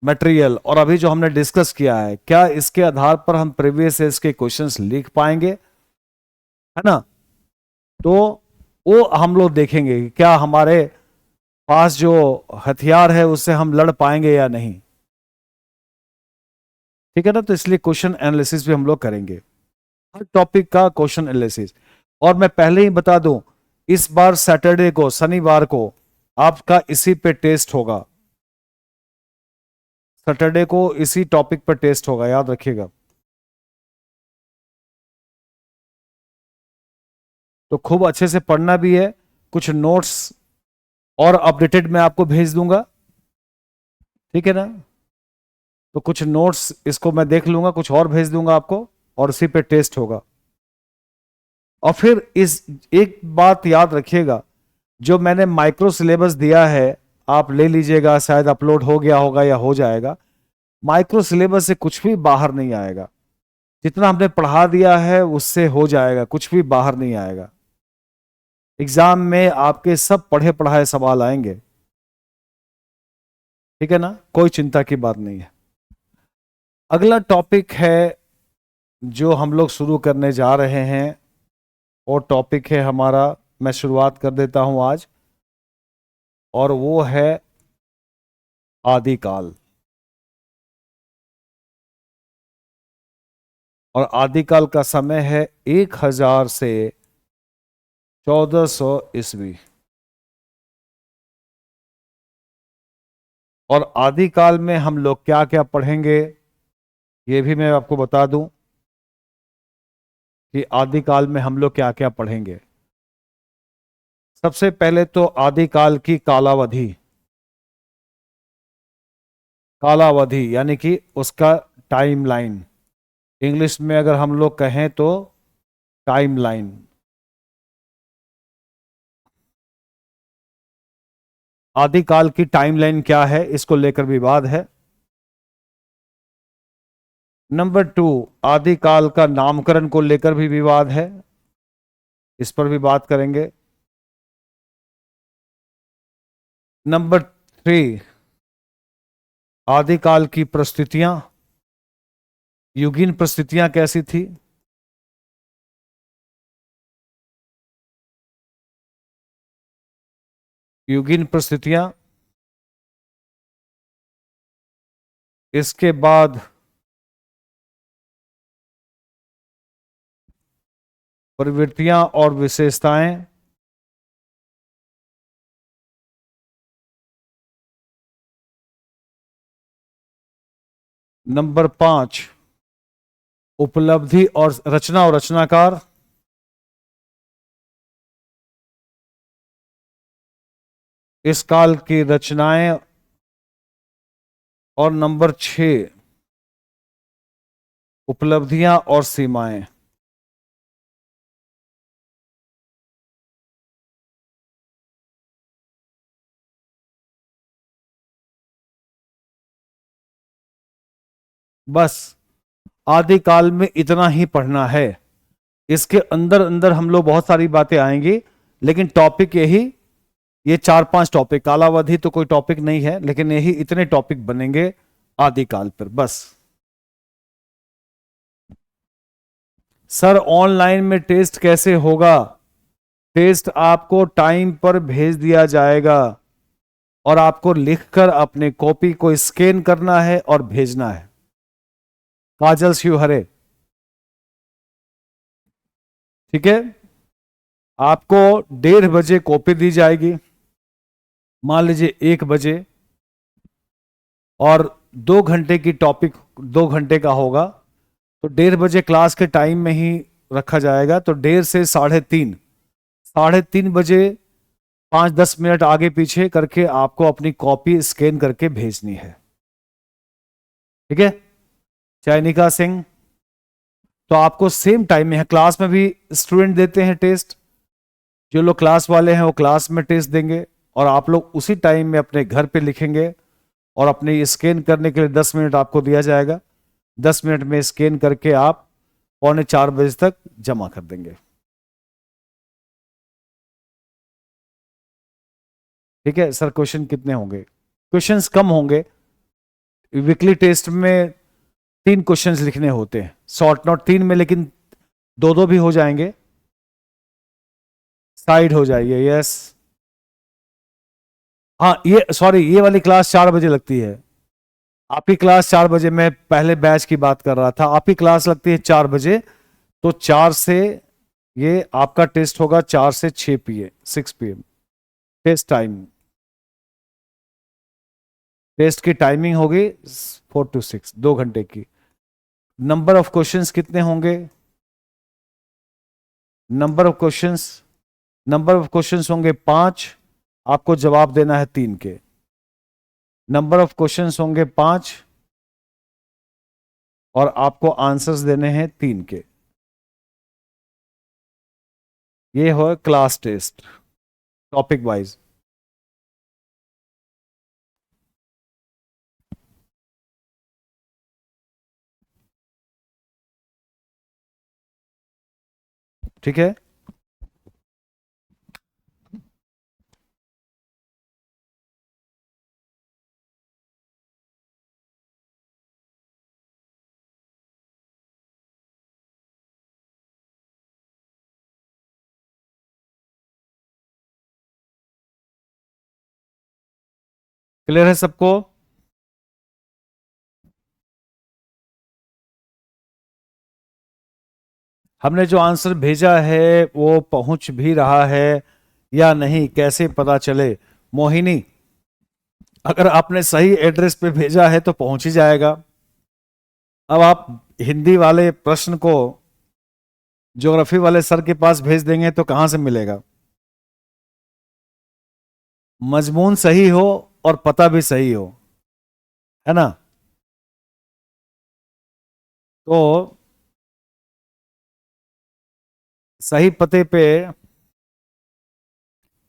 [SPEAKER 1] मटेरियल, और अभी जो हमने डिस्कस किया है, क्या इसके आधार पर हम प्रीवियस ईयर्स के क्वेश्चंस लिख पाएंगे, है ना? तो वो हम लोग देखेंगे कि क्या हमारे पास जो हथियार है उससे हम लड़ पाएंगे या नहीं। ठीक है ना? तो इसलिए क्वेश्चन एनालिसिस भी हम लोग करेंगे, हर टॉपिक का क्वेश्चन एनालिसिस। और मैं पहले ही बता दूं, इस बार सैटरडे को, शनिवार को आपका इसी पे टेस्ट होगा। सैटरडे को इसी टॉपिक पर टेस्ट होगा, याद रखिएगा। तो खूब अच्छे से पढ़ना भी है। कुछ नोट्स और अपडेटेड मैं आपको भेज दूंगा, ठीक है ना? तो कुछ नोट्स इसको मैं देख लूंगा, कुछ और भेज दूंगा आपको, और उसी पे टेस्ट होगा। और फिर इस एक बात याद रखिएगा, जो मैंने माइक्रो सिलेबस दिया है आप ले लीजिएगा, शायद अपलोड हो गया होगा या हो जाएगा। माइक्रो सिलेबस से कुछ भी बाहर नहीं आएगा, जितना हमने पढ़ा दिया है उससे हो जाएगा, कुछ भी बाहर नहीं आएगा। एग्जाम में आपके सब पढ़े पढ़ाए सवाल आएंगे, ठीक है ना? कोई चिंता की बात नहीं है। अगला टॉपिक है जो हम लोग शुरू करने जा रहे हैं, और टॉपिक है हमारा, मैं शुरुआत कर देता हूं आज, और वो है आदिकाल। और आदिकाल का समय है 1000 से 1400 ईस्वी। और आदिकाल में हम लोग क्या क्या पढ़ेंगे ये भी मैं आपको बता दूं, कि आदिकाल में हम लोग क्या क्या पढ़ेंगे। सबसे पहले तो आदिकाल की कालावधि, कालावधि यानी कि उसका टाइम लाइन, इंग्लिश में अगर हम लोग कहें तो टाइम लाइन। आदिकाल की टाइमलाइन क्या है, इसको लेकर विवाद है। नंबर 2, आदिकाल का नामकरण को लेकर भी विवाद है, इस पर भी बात करेंगे। नंबर 3, आदिकाल की परिस्थितियां, युगीन परिस्थितियां कैसी थी। युगीन परिस्थितियां, इसके बाद प्रवृत्तियां और विशेषताएं, नंबर 5, उपलब्धि और रचना और रचनाकार, इस काल की रचनाएं, और नंबर 6, उपलब्धियां और सीमाएं। बस आदिकाल में इतना ही पढ़ना है। इसके अंदर अंदर हम लोग बहुत सारी बातें आएंगी, लेकिन टॉपिक यही, ये 4-5 टॉपिक, कालावधि तो कोई टॉपिक नहीं है, लेकिन यही इतने टॉपिक बनेंगे आदिकाल पर बस। सर ऑनलाइन में टेस्ट कैसे होगा। टेस्ट आपको टाइम पर भेज दिया जाएगा और आपको लिखकर अपने कॉपी को स्कैन करना है और भेजना है। काजल शिवहरे, ठीक है। आपको 1:30 बजे कॉपी दी जाएगी, मान लीजिए 1 बजे, और 2 घंटे की टॉपिक 2 घंटे का होगा, तो 1:30 बजे क्लास के टाइम में ही रखा जाएगा। तो 1:30 से 3:30, 3:30 बजे 5-10 मिनट आगे पीछे करके आपको अपनी कॉपी स्कैन करके भेजनी है, ठीक है। चयनिका सिंह, तो आपको सेम टाइम में है, क्लास में भी स्टूडेंट देते हैं टेस्ट, जो लोग क्लास वाले हैं वो क्लास में टेस्ट देंगे, और आप लोग उसी टाइम में अपने घर पे लिखेंगे, और अपने स्कैन करने के लिए 10 मिनट आपको दिया जाएगा। 10 मिनट में स्कैन करके आप 3:45 बजे तक जमा कर देंगे, ठीक है। सर क्वेश्चन कितने होंगे। क्वेश्चंस कम होंगे, वीकली टेस्ट में 3 क्वेश्चंस लिखने होते हैं, शॉर्ट नोट 3 में, लेकिन 2-2 भी हो जाएंगे, साइड हो जाइए, यस। हाँ ये सॉरी, ये वाली क्लास 4 बजे लगती है। आपकी क्लास 4 बजे, मैं पहले बैच की बात कर रहा था, आपकी क्लास लगती है 4 बजे, तो 4 से ये आपका टेस्ट होगा, 4 से 6 PM, 6 PM test time. Test की टाइमिंग होगी 4 to 6, 2 घंटे की। नंबर ऑफ क्वेश्चंस कितने होंगे। Number of questions number of questions होंगे 5, आपको जवाब देना है 3 के। नंबर ऑफ क्वेश्चंस होंगे 5, और आपको आंसर्स देने हैं 3 के। ये हो क्लास टेस्ट, टॉपिक वाइज। ठीक है। क्लियर है सबको। हमने जो आंसर भेजा है वो पहुंच भी रहा है या नहीं, कैसे पता चले। मोहिनी, अगर आपने सही एड्रेस पे भेजा है तो पहुंच ही जाएगा। अब आप हिंदी वाले प्रश्न को ज्योग्राफी वाले सर के पास भेज देंगे तो कहां से मिलेगा। मजमून सही हो और पता भी सही हो, है ना। तो सही पते पे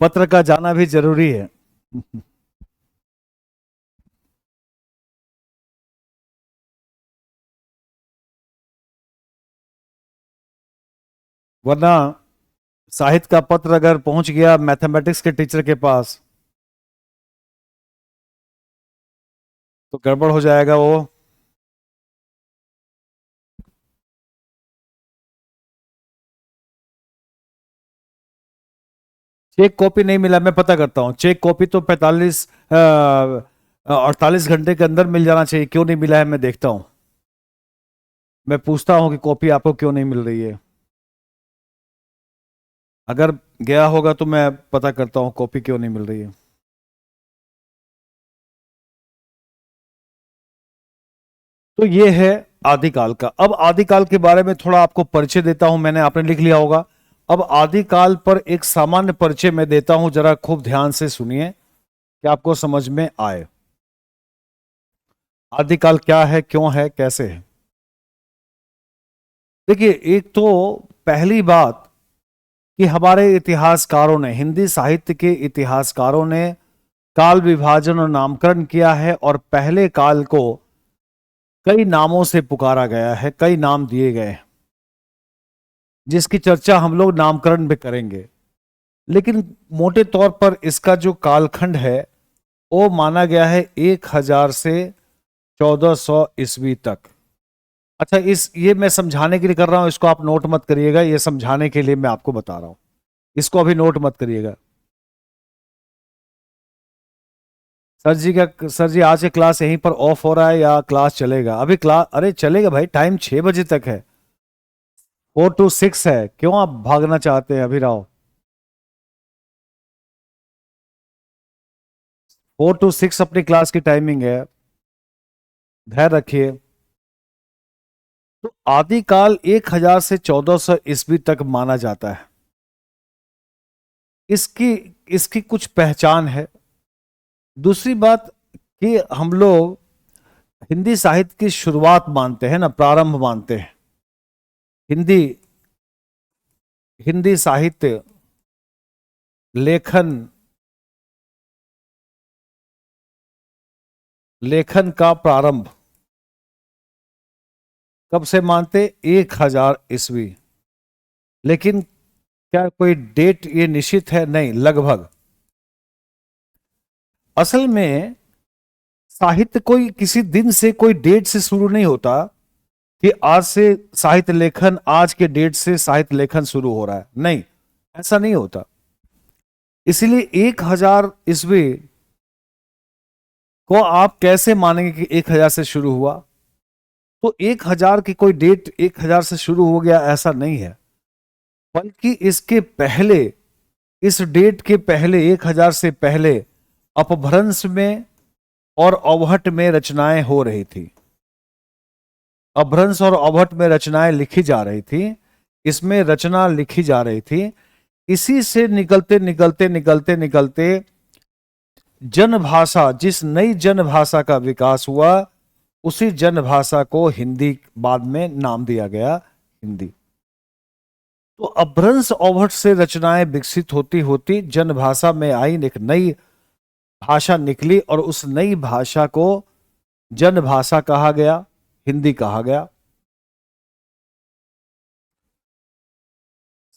[SPEAKER 1] पत्र का जाना भी जरूरी है। वरना साहित्य का पत्र अगर पहुंच गया मैथमेटिक्स के टीचर के पास तो गड़बड़ हो जाएगा वो। चेक कॉपी नहीं मिला, मैं पता करता हूँ। चेक कॉपी तो 48 घंटे के अंदर मिल जाना चाहिए, क्यों नहीं मिला है मैं देखता हूँ। मैं पूछता हूँ कि कॉपी आपको क्यों नहीं मिल रही है। अगर गया होगा तो मैं पता करता हूँ कॉपी क्यों नहीं मिल रही है। तो ये है आदिकाल का। अब आदिकाल के बारे में थोड़ा आपको परिचय देता हूं, मैंने आपने लिख लिया होगा। अब आदिकाल पर एक सामान्य परिचय मैं देता हूं, जरा खूब ध्यान से सुनिए कि आपको समझ में आए आदिकाल क्या है, क्यों है, कैसे है। देखिए, एक तो पहली बात कि हमारे इतिहासकारों ने, हिंदी साहित्य के इतिहासकारों ने काल विभाजन और नामकरण किया है, और पहले काल को कई नामों से पुकारा गया है, कई नाम दिए गए हैं, जिसकी चर्चा हम लोग नामकरण में करेंगे। लेकिन मोटे तौर पर इसका जो कालखंड है वो माना गया है 1000 से 1400 ईस्वी तक। अच्छा, इस ये मैं समझाने के लिए कर रहा हूं, इसको आप नोट मत करिएगा, ये समझाने के लिए मैं आपको बता रहा हूं, इसको अभी नोट मत करिएगा। सर जी आज के क्लास यहीं पर ऑफ हो रहा है या क्लास चलेगा? अभी क्लास, अरे चलेगा भाई, टाइम 6 बजे तक है, 4 to 6 है, क्यों आप भागना चाहते हैं? अभी रहो, 4 to 6 अपनी क्लास की टाइमिंग है, धैर्य रखिए। तो आदिकाल 1000 से 1400 ईस्वी तक माना जाता है। इसकी इसकी कुछ पहचान है। दूसरी बात कि हम लोग हिंदी साहित्य की शुरुआत मानते हैं ना, प्रारंभ मानते हैं। हिंदी हिंदी साहित्य लेखन लेखन का प्रारंभ कब से मानते? 1000 ईस्वी। लेकिन क्या कोई डेट ये निश्चित है? नहीं, लगभग। असल में साहित्य कोई किसी दिन से, कोई डेट से शुरू नहीं होता कि आज से साहित्य लेखन, आज के डेट से साहित्य लेखन शुरू हो रहा है, नहीं, ऐसा नहीं होता। इसीलिए 1000 ईस्वी को आप कैसे मानेंगे कि 1000 से शुरू हुआ? तो 1000 की कोई डेट 1000 से शुरू हो गया ऐसा नहीं है, बल्कि इसके पहले, इस डेट के पहले, 1000 से पहले अपभ्रंश में और अवहट में रचनाएं हो रही थी। अपभ्रंश और अवहट में रचनाएं लिखी जा रही थी, इसमें रचना लिखी जा रही थी। इसी से निकलते निकलते निकलते निकलते जनभाषा, जिस नई जनभाषा का विकास हुआ, उसी जनभाषा को हिंदी बाद में नाम दिया गया, हिंदी। तो अपभ्रंश अवहट से रचनाएं विकसित होती होती जनभाषा में आई, एक नई भाषा निकली, और उस नई भाषा को जनभाषा कहा गया, हिंदी कहा गया।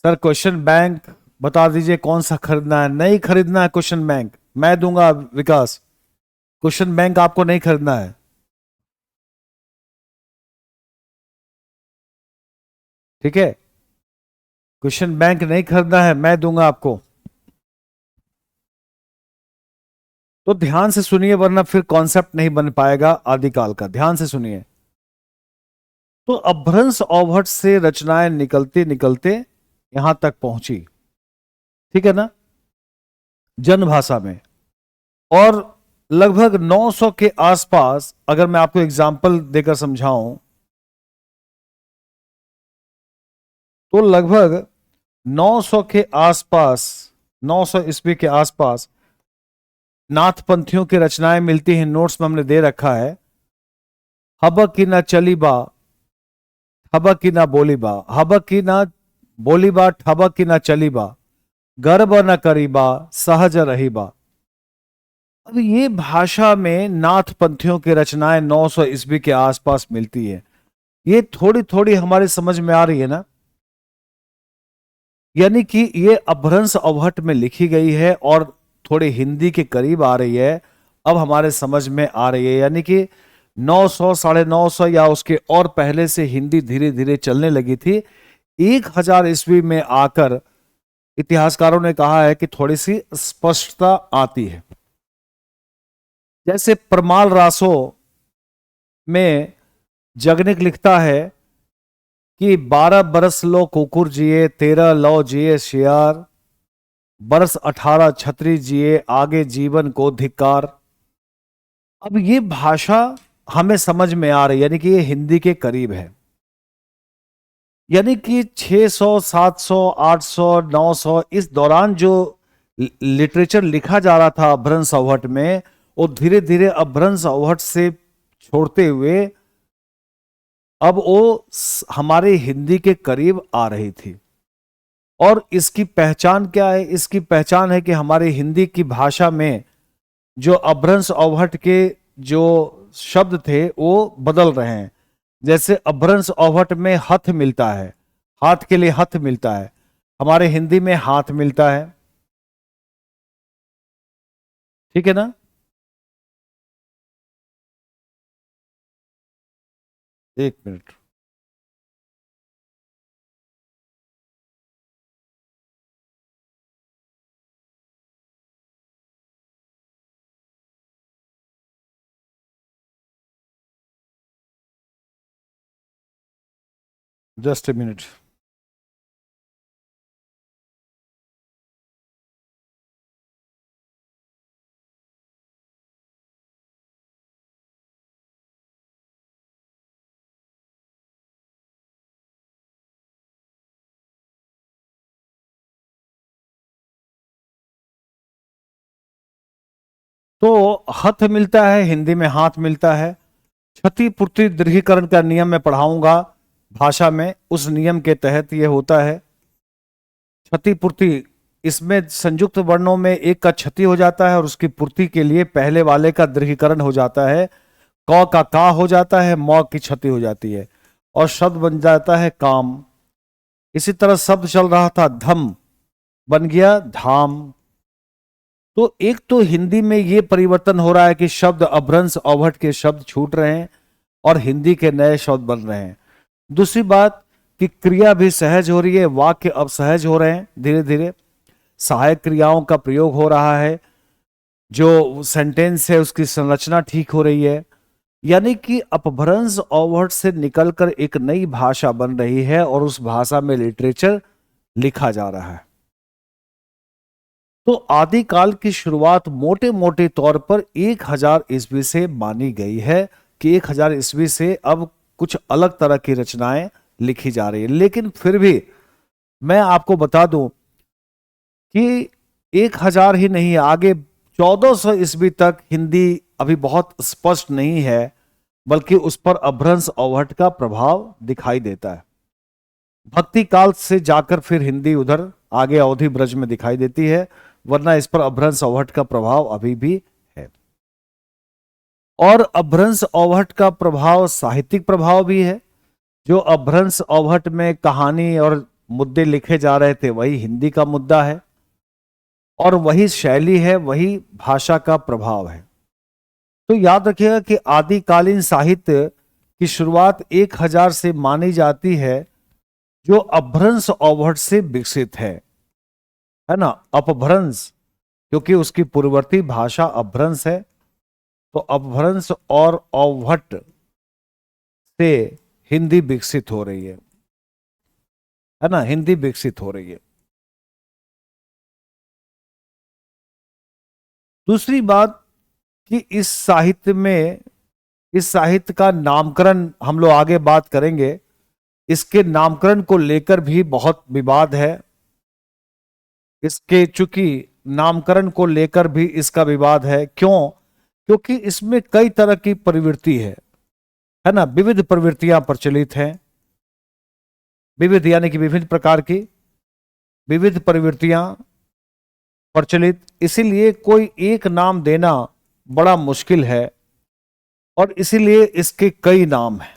[SPEAKER 1] सर क्वेश्चन बैंक बता दीजिए कौन सा खरीदना है? नहीं खरीदना है क्वेश्चन बैंक, मैं दूंगा विकास। क्वेश्चन बैंक आपको नहीं खरीदना है, ठीक है? क्वेश्चन बैंक नहीं खरीदना है, मैं दूंगा आपको। तो ध्यान से सुनिए, वरना फिर कॉन्सेप्ट नहीं बन पाएगा आदिकाल का। ध्यान से सुनिए। तो अपभ्रंश अवहट से रचनाएं निकलते निकलते यहां तक पहुंची, ठीक है ना, जनभाषा में। और लगभग 900 के आसपास, अगर मैं आपको एग्जाम्पल देकर समझाऊं, तो लगभग 900 के आसपास, 900 ईस्वी के आसपास नाथपंथियों की रचनाएं मिलती हैं। नोट्स में हमने दे रखा है। हबक की ना चलीबा, हबक की ना बोलीबा, हबक की ना बोलीबा, ठबक की ना चलीबा, गर्भ न करीबा, सहज रहीबा। अब ये भाषा में नाथपंथियों की रचनाएं 900 ईस्वी के आसपास मिलती है। ये थोड़ी थोड़ी हमारी समझ में आ रही है ना? यानी कि ये अपभ्रंश अवहट में लिखी गई है और थोड़ी हिंदी के करीब आ रही है, अब हमारे समझ में आ रही है। यानी कि 900 950 या उसके और पहले से हिंदी धीरे धीरे चलने लगी थी। 1000 ईस्वी में आकर इतिहासकारों ने कहा है कि थोड़ी सी स्पष्टता आती है। जैसे परमाल रासो में जगनिक लिखता है कि 12 बरस लो कुकुर जिए, 13 लो जिए शियार, बरस 18 छतरी जिए, आगे जीवन को धिक्कार। अब ये भाषा हमें समझ में आ रही है, यानी कि ये हिंदी के करीब है। यानी कि 600 700 800 900 इस दौरान जो लिटरेचर लिखा जा रहा था अपभ्रंश अवहट में, वो धीरे धीरे अपभ्रंश अवहट से छोड़ते हुए अब वो हमारे हिंदी के करीब आ रही थी। और इसकी पहचान क्या है? इसकी पहचान है कि हमारे हिंदी की भाषा में जो अपभ्रंश अवहट के जो शब्द थे वो बदल रहे हैं। जैसे अपभ्रंश अवहट में हथ मिलता है, हाथ के लिए हथ मिलता है, हमारे हिंदी में हाथ मिलता है। ठीक है ना? एक मिनट। Just a minute. तो हथ मिलता है, हिंदी में हाथ मिलता है। क्षतिपूर्ति दीर्घीकरण का नियम मैं पढ़ाऊंगा भाषा में, उस नियम के तहत यह होता है। क्षतिपूर्ति, इसमें संयुक्त वर्णों में एक का क्षति हो जाता है और उसकी पूर्ति के लिए पहले वाले का दीर्घीकरण हो जाता है। क का का हो जाता है, मौ की क्षति हो जाती है और शब्द बन जाता है काम। इसी तरह शब्द चल रहा था धम, बन गया धाम। तो एक तो हिंदी में ये परिवर्तन हो रहा है कि शब्द अपभ्रंश अवहट के शब्द छूट रहे हैं और हिंदी के नए शब्द बन रहे हैं। दूसरी बात कि क्रिया भी सहज हो रही है, वाक्य अब सहज हो रहे हैं धीरे धीरे, सहायक क्रियाओं का प्रयोग हो रहा है, जो सेंटेंस है उसकी संरचना ठीक हो रही है। यानी कि अपभ्रंश अवहट से निकलकर एक नई भाषा बन रही है और उस भाषा में लिटरेचर लिखा जा रहा है। तो आदिकाल की शुरुआत मोटे मोटे तौर पर 1000 ईस्वी से मानी गई है कि 1000 ईस्वी से अब कुछ अलग तरह की रचनाएं लिखी जा रही है। लेकिन फिर भी मैं आपको बता दूं कि 1000 ही नहीं, आगे 1400 ईस्वी तक हिंदी अभी बहुत स्पष्ट नहीं है, बल्कि उस पर अपभ्रंश अवहट का प्रभाव दिखाई देता है। भक्ति काल से जाकर फिर हिंदी उधर आगे अवधि ब्रज में दिखाई देती है, वरना इस पर अपभ्रंश अवहट का प्रभाव अभी भी है। और अपभ्रंश अवहट का प्रभाव साहित्यिक प्रभाव भी है। जो अपभ्रंश अवहट में कहानी और मुद्दे लिखे जा रहे थे वही हिंदी का मुद्दा है और वही शैली है, वही भाषा का प्रभाव है। तो याद रखिएगा कि आदिकालीन साहित्य की शुरुआत 1000 से मानी जाती है, जो अपभ्रंश अवहट से विकसित है ना। अपभ्रंश क्योंकि उसकी पूर्ववर्ती भाषा अपभ्रंश है, तो अपभ्रंश और अवहट से हिंदी विकसित हो रही है ना, हिंदी विकसित हो रही है। दूसरी बात कि इस साहित्य में, इस साहित्य का नामकरण हम लोग आगे बात करेंगे, इसके नामकरण को लेकर भी बहुत विवाद है। इसके चूंकि नामकरण को लेकर भी इसका विवाद है। क्यों? क्योंकि इसमें कई तरह की प्रवृत्ति है ना, विविध प्रवृत्तियां प्रचलित हैं। विविध यानी कि विभिन्न प्रकार की विविध प्रवृत्तियां प्रचलित, इसीलिए कोई एक नाम देना बड़ा मुश्किल है और इसीलिए इसके कई नाम हैं।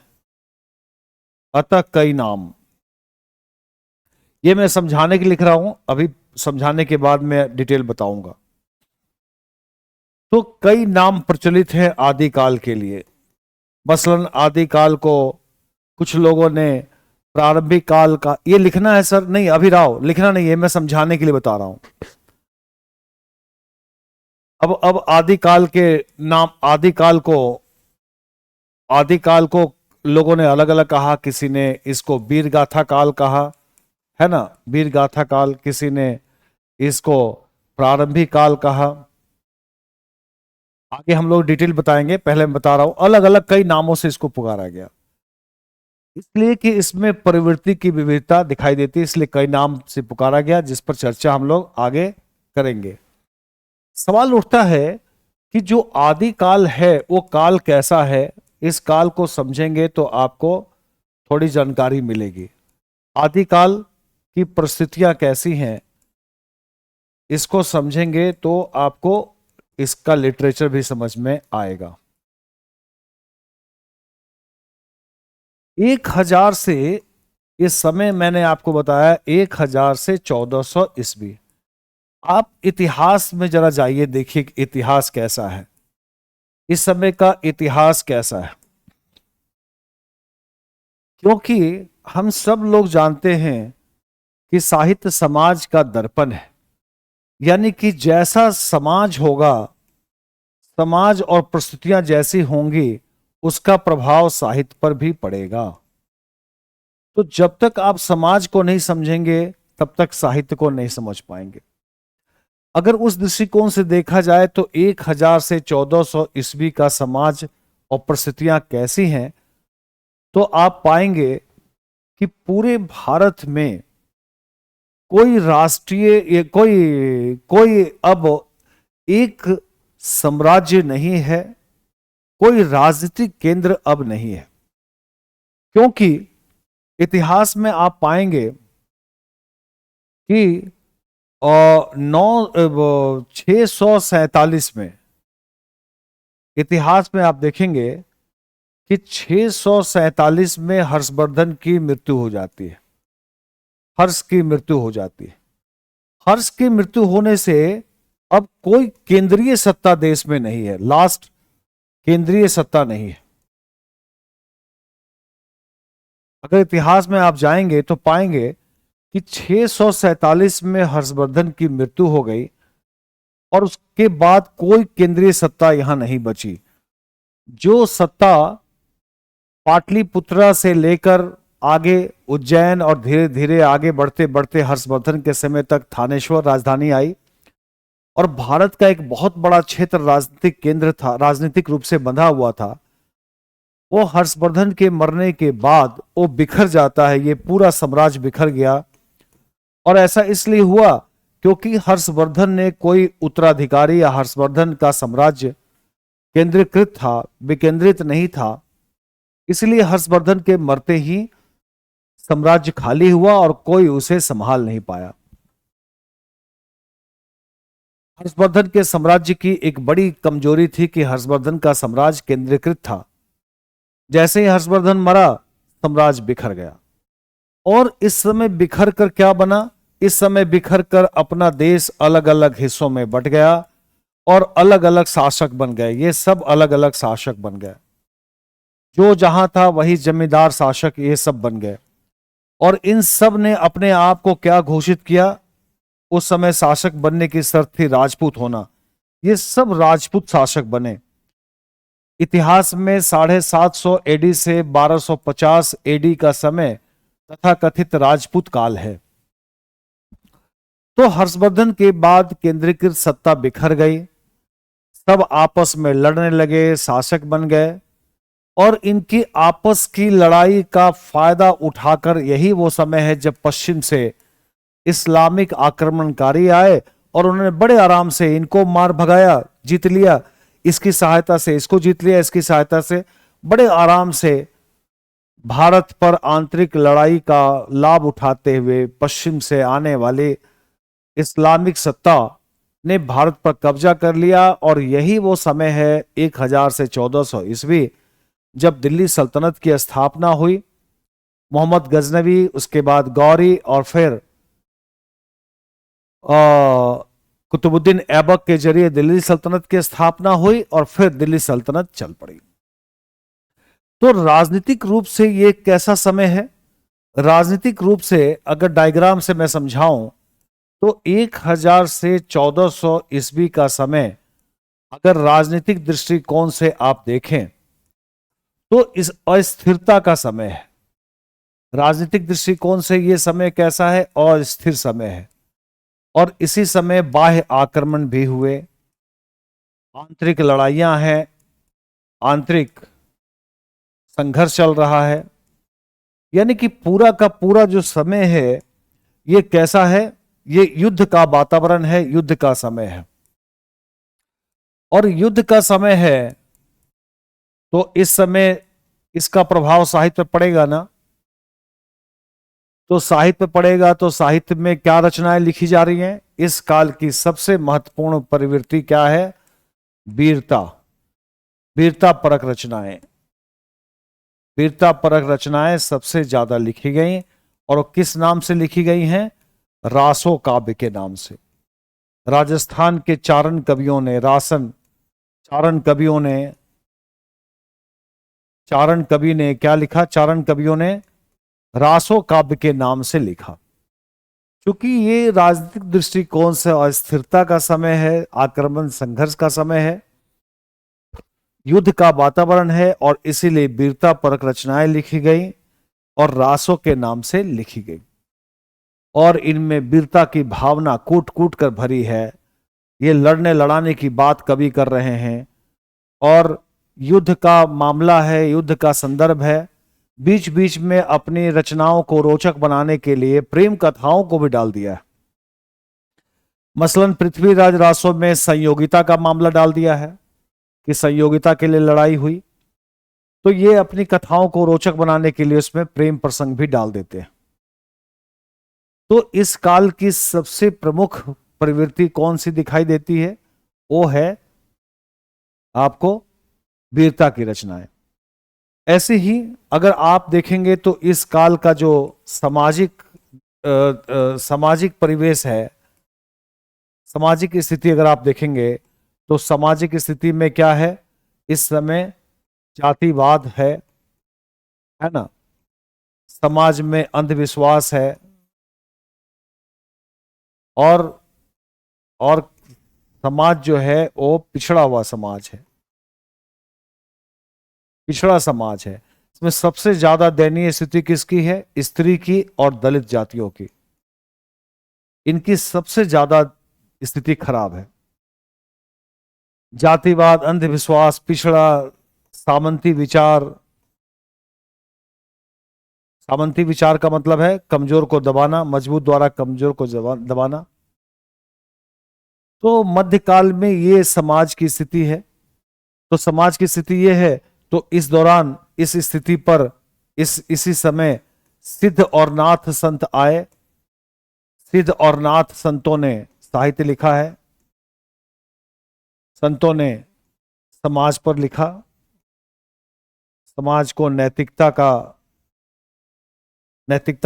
[SPEAKER 1] अतः कई नाम। ये मैं समझाने के लिए लिख रहा हूं, अभी समझाने के बाद मैं डिटेल बताऊंगा। तो कई नाम प्रचलित हैं आदिकाल के लिए। मसलन आदिकाल को कुछ लोगों ने प्रारंभिक काल का, ये लिखना है सर? नहीं अभी राव लिखना नहीं है, मैं समझाने के लिए बता रहा हूं। अब आदिकाल के नाम, आदिकाल को लोगों ने अलग अलग कहा। किसी ने इसको वीर गाथा काल कहा, है ना, वीर गाथा काल। किसी ने इसको प्रारंभिक काल कहा। आगे हम लोग डिटेल बताएंगे, पहले मैं बता रहा हूं अलग अलग कई नामों से इसको पुकारा गया, इसलिए कि इसमें प्रवृत्ति की विविधता दिखाई देती है, इसलिए कई नाम से पुकारा गया, जिस पर चर्चा हम लोग आगे करेंगे। सवाल उठता है कि जो आदि काल है वो काल कैसा है? इस काल को समझेंगे तो आपको थोड़ी जानकारी मिलेगी। आदिकाल की परिस्थितियां कैसी हैं, इसको समझेंगे तो आपको इसका लिटरेचर भी समझ में आएगा। 1000 से, इस समय मैंने आपको बताया 1000 से 1400 ईस्वी। आप इतिहास में जरा जाइए, देखिए कि इतिहास कैसा है, इस समय का इतिहास कैसा है। क्योंकि हम सब लोग जानते हैं कि साहित्य समाज का दर्पण है, यानी कि जैसा समाज होगा, समाज और परिस्थितियां जैसी होंगी, उसका प्रभाव साहित्य पर भी पड़ेगा। तो जब तक आप समाज को नहीं समझेंगे तब तक साहित्य को नहीं समझ पाएंगे। अगर उस दृष्टिकोण से देखा जाए तो 1000 से 1400 ईस्वी का समाज और परिस्थितियां कैसी हैं, तो आप पाएंगे कि पूरे भारत में कोई राष्ट्रीय, कोई अब एक साम्राज्य नहीं है, कोई राजनीतिक केंद्र अब नहीं है। क्योंकि इतिहास में आप पाएंगे कि 647 में, इतिहास में आप देखेंगे कि 647 में हर्षवर्धन की मृत्यु हो जाती है। हर्ष की मृत्यु हो जाती है। हर्ष की मृत्यु होने से अब कोई केंद्रीय सत्ता देश में नहीं है, लास्ट केंद्रीय सत्ता नहीं है। अगर इतिहास में आप जाएंगे तो पाएंगे कि 647 में हर्षवर्धन की मृत्यु हो गई और उसके बाद कोई केंद्रीय सत्ता यहां नहीं बची। जो सत्ता पाटलिपुत्रा से लेकर आगे उज्जैन और धीरे धीरे आगे बढ़ते बढ़ते हर्षवर्धन के समय तक थानेश्वर राजधानी आई, और भारत का एक बहुत बड़ा क्षेत्र राजनीतिक केंद्र था, राजनीतिक रूप से बंधा हुआ था, वो हर्षवर्धन के मरने के बाद वो बिखर जाता है। ये पूरा साम्राज्य बिखर गया। और ऐसा इसलिए हुआ क्योंकि हर्षवर्धन ने कोई उत्तराधिकारी, या हर्षवर्धन का साम्राज्य केंद्रीकृत था, विकेंद्रित नहीं था। इसलिए हर्षवर्धन के मरते ही साम्राज्य खाली हुआ और कोई उसे संभाल नहीं पाया। हर्षवर्धन के साम्राज्य की एक बड़ी कमजोरी थी कि हर्षवर्धन का साम्राज्य केंद्रीकृत था। जैसे ही हर्षवर्धन मरा, साम्राज्य बिखर गया। और इस समय बिखर कर क्या बना? इस समय बिखर कर अपना देश अलग अलग हिस्सों में बंट गया और अलग अलग शासक बन गए। ये सब अलग अलग शासक बन गए, जो जहां था वही जमींदार शासक, ये सब बन गए। और इन सब ने अपने आप को क्या घोषित किया? उस समय शासक बनने की शर्त थी राजपूत होना। ये सब राजपूत शासक बने। इतिहास में 750 एडी से 1250 एडी का समय तथा कथित राजपूत काल है। तो हर्षवर्धन के बाद केंद्रीकृत सत्ता बिखर गई, सब आपस में लड़ने लगे, शासक बन गए। और इनकी आपस की लड़ाई का फायदा उठाकर यही वो समय है जब पश्चिम से इस्लामिक आक्रमणकारी आए और उन्होंने बड़े आराम से इनको मार भगाया, जीत लिया, इसकी सहायता से इसको जीत लिया, इसकी सहायता से बड़े आराम से भारत पर आंतरिक लड़ाई का लाभ उठाते हुए पश्चिम से आने वाले इस्लामिक सत्ता ने भारत पर कब्जा कर लिया। और यही वो समय है 1000 से 1400 ईस्वी, जब दिल्ली सल्तनत की स्थापना हुई। मोहम्मद गजनवी, उसके बाद गौरी, और फिर कुतुबुद्दीन ऐबक के जरिए दिल्ली सल्तनत की स्थापना हुई और फिर दिल्ली सल्तनत चल पड़ी। तो राजनीतिक रूप से ये कैसा समय है? राजनीतिक रूप से अगर डायग्राम से मैं समझाऊं तो 1000 से 1400 ईस्वी का समय अगर राजनीतिक दृष्टिकोण से आप देखें तो इस अस्थिरता का समय है। राजनीतिक दृष्टिकोण से यह समय कैसा है? अस्थिर समय है। और इसी समय बाह्य आक्रमण भी हुए, आंतरिक लड़ाइयां हैं, आंतरिक संघर्ष चल रहा है। यानी कि पूरा का पूरा जो समय है ये कैसा है? ये युद्ध का वातावरण है, युद्ध का समय है। और युद्ध का समय है तो इस समय इसका प्रभाव साहित्य पर पड़ेगा ना। तो साहित्य पर पड़ेगा तो साहित्य में क्या रचनाएं लिखी जा रही हैं? इस काल की सबसे महत्वपूर्ण प्रवृत्ति क्या है? वीरता, वीरता परक रचनाएं। वीरता परक रचनाएं सबसे ज्यादा लिखी गई और किस नाम से लिखी गई हैं? रासो काव्य के नाम से। राजस्थान के चारण कवियों ने, चारण कवि ने क्या लिखा? चारण कवियों ने रासो काव्य के नाम से लिखा। क्योंकि ये राजनीतिक दृष्टिकोण से अस्थिरता का समय है, आक्रमण संघर्ष का समय है, युद्ध का वातावरण है और इसीलिए वीरता परक रचनाएं लिखी गई और रासों के नाम से लिखी गई। और इनमें वीरता की भावना कूट कूट कर भरी है। ये लड़ने लड़ाने की बात कवि कर रहे हैं और युद्ध का मामला है, युद्ध का संदर्भ है। बीच बीच में अपनी रचनाओं को रोचक बनाने के लिए प्रेम कथाओं को भी डाल दिया है। मसलन पृथ्वीराज रासों में संयोगिता का मामला डाल दिया है कि संयोगिता के लिए लड़ाई हुई, तो ये अपनी कथाओं को रोचक बनाने के लिए उसमें प्रेम प्रसंग भी डाल देते हैं। तो इस काल की सबसे प्रमुख प्रवृत्ति कौन सी दिखाई देती है? वो है आपको वीरता की रचनाएं। ऐसे ही अगर आप देखेंगे तो इस काल का जो सामाजिक परिवेश है, सामाजिक स्थिति अगर आप देखेंगे तो सामाजिक स्थिति में क्या है? इस समय जातिवाद है ना, समाज में अंधविश्वास है और समाज जो है वो पिछड़ा हुआ समाज है, पिछड़ा समाज है। इसमें सबसे ज्यादा दयनीय स्थिति किसकी है? स्त्री की और दलित जातियों की। इनकी सबसे ज्यादा स्थिति खराब है। जातिवाद, अंधविश्वास, पिछड़ा, सामंती विचार। सामंती विचार का मतलब है कमजोर को दबाना, मजबूत द्वारा कमजोर को दबाना। तो मध्यकाल में ये समाज की स्थिति है। तो समाज की स्थिति ये है, तो इस दौरान इस स्थिति पर इसी समय सिद्ध और नाथ संत आए। सिद्ध और नाथ संतों ने साहित्य लिखा है, संतों ने समाज पर लिखा, समाज को नैतिकता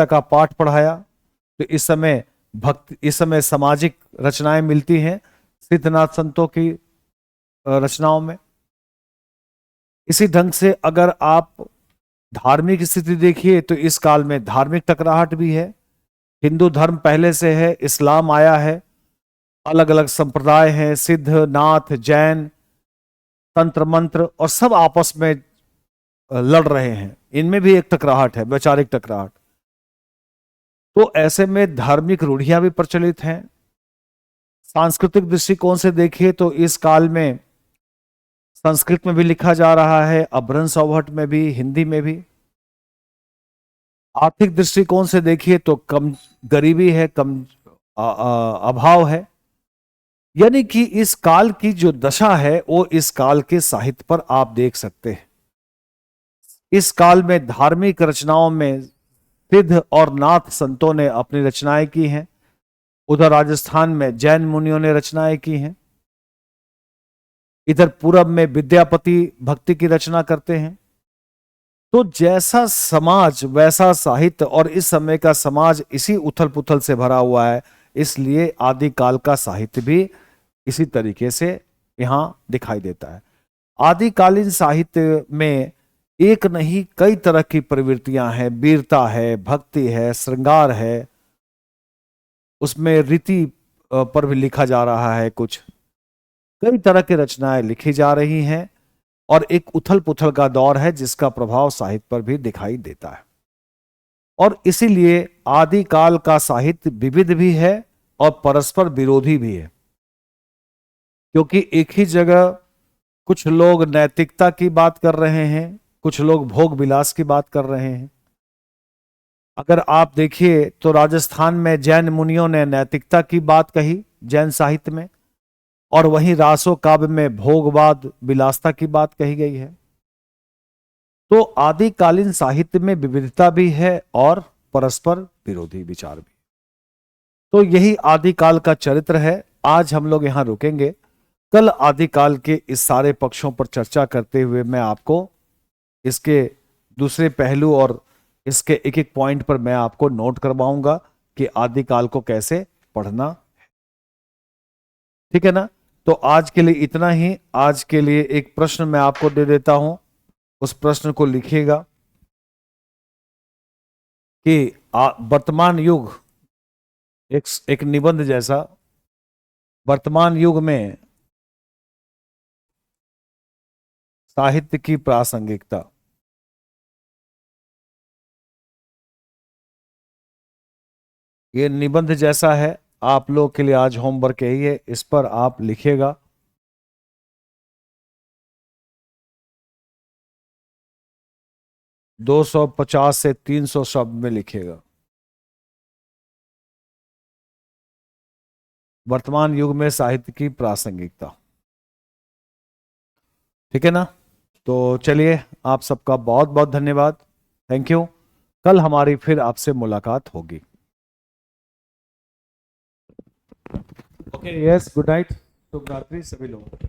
[SPEAKER 1] का पाठ पढ़ाया। तो इस समय सामाजिक रचनाएं मिलती हैं सिद्धनाथ संतों की रचनाओं में। इसी ढंग से अगर आप धार्मिक स्थिति देखिए तो इस काल में धार्मिक टकराहट भी है। हिंदू धर्म पहले से है, इस्लाम आया है, अलग अलग संप्रदाय हैं, सिद्ध, नाथ, जैन, तंत्र मंत्र, और सब आपस में लड़ रहे हैं। इनमें भी एक टकराहट है, वैचारिक टकराहट। तो ऐसे में धार्मिक रूढ़ियां भी प्रचलित हैं। सांस्कृतिक दृष्टिकोण से देखिए तो इस काल में संस्कृत में भी लिखा जा रहा है, अपभ्रंश अवहट में भी, हिंदी में भी। आर्थिक दृष्टिकोण से देखिए तो कम गरीबी है, कम अभाव है। यानी कि इस काल की जो दशा है वो इस काल के साहित्य पर आप देख सकते हैं। इस काल में धार्मिक रचनाओं में सिद्ध और नाथ संतों ने अपनी रचनाएं की हैं। उधर राजस्थान में जैन मुनियों ने रचनाएं की हैं। इधर पूरब में विद्यापति भक्ति की रचना करते हैं। तो जैसा समाज वैसा साहित्य, और इस समय का समाज इसी उथल पुथल से भरा हुआ है, इसलिए आदिकाल का साहित्य भी इसी तरीके से यहां दिखाई देता है। आदिकालीन साहित्य में एक नहीं कई तरह की प्रवृत्तियां हैं, वीरता है, भक्ति है, श्रृंगार है, उसमें रीति पर भी लिखा जा रहा है, कुछ कई तरह की रचनाएं लिखी जा रही हैं और एक उथल पुथल का दौर है जिसका प्रभाव साहित्य पर भी दिखाई देता है। और इसीलिए आदिकाल का साहित्य विविध भी है और परस्पर विरोधी भी है, क्योंकि एक ही जगह कुछ लोग नैतिकता की बात कर रहे हैं, कुछ लोग भोग विलास की बात कर रहे हैं। अगर आप देखिए तो राजस्थान में जैन मुनियों ने नैतिकता की बात कही जैन साहित्य में, और वहीं रासो काव्य में भोगवाद विलासता की बात कही गई है। तो आदिकालीन साहित्य में विविधता भी है और परस्पर विरोधी विचार भी। तो यही आदिकाल का चरित्र है। आज हम लोग यहां रुकेंगे। कल आदिकाल के इस सारे पक्षों पर चर्चा करते हुए मैं आपको इसके दूसरे पहलू और इसके एक एक पॉइंट पर मैं आपको नोट करवाऊंगा कि आदिकाल को कैसे पढ़ना है। ठीक है ना? तो आज के लिए इतना ही। आज के लिए एक प्रश्न मैं आपको दे देता हूं, उस प्रश्न को लिखिएगा कि वर्तमान युग, एक निबंध जैसा, वर्तमान युग में साहित्य की प्रासंगिकता। ये निबंध जैसा है, आप लोग के लिए आज होमवर्क यही है, इस पर आप लिखिएगा। दो 250 से 300 शब्द में लिखिएगा। वर्तमान युग में साहित्य की प्रासंगिकता। ठीक है ना? तो चलिए, आप सबका बहुत बहुत धन्यवाद। Thank you. कल हमारी फिर आपसे मुलाकात होगी। ओके, यस, गुड नाइट, शुभ रात्रि सभी लोगों को।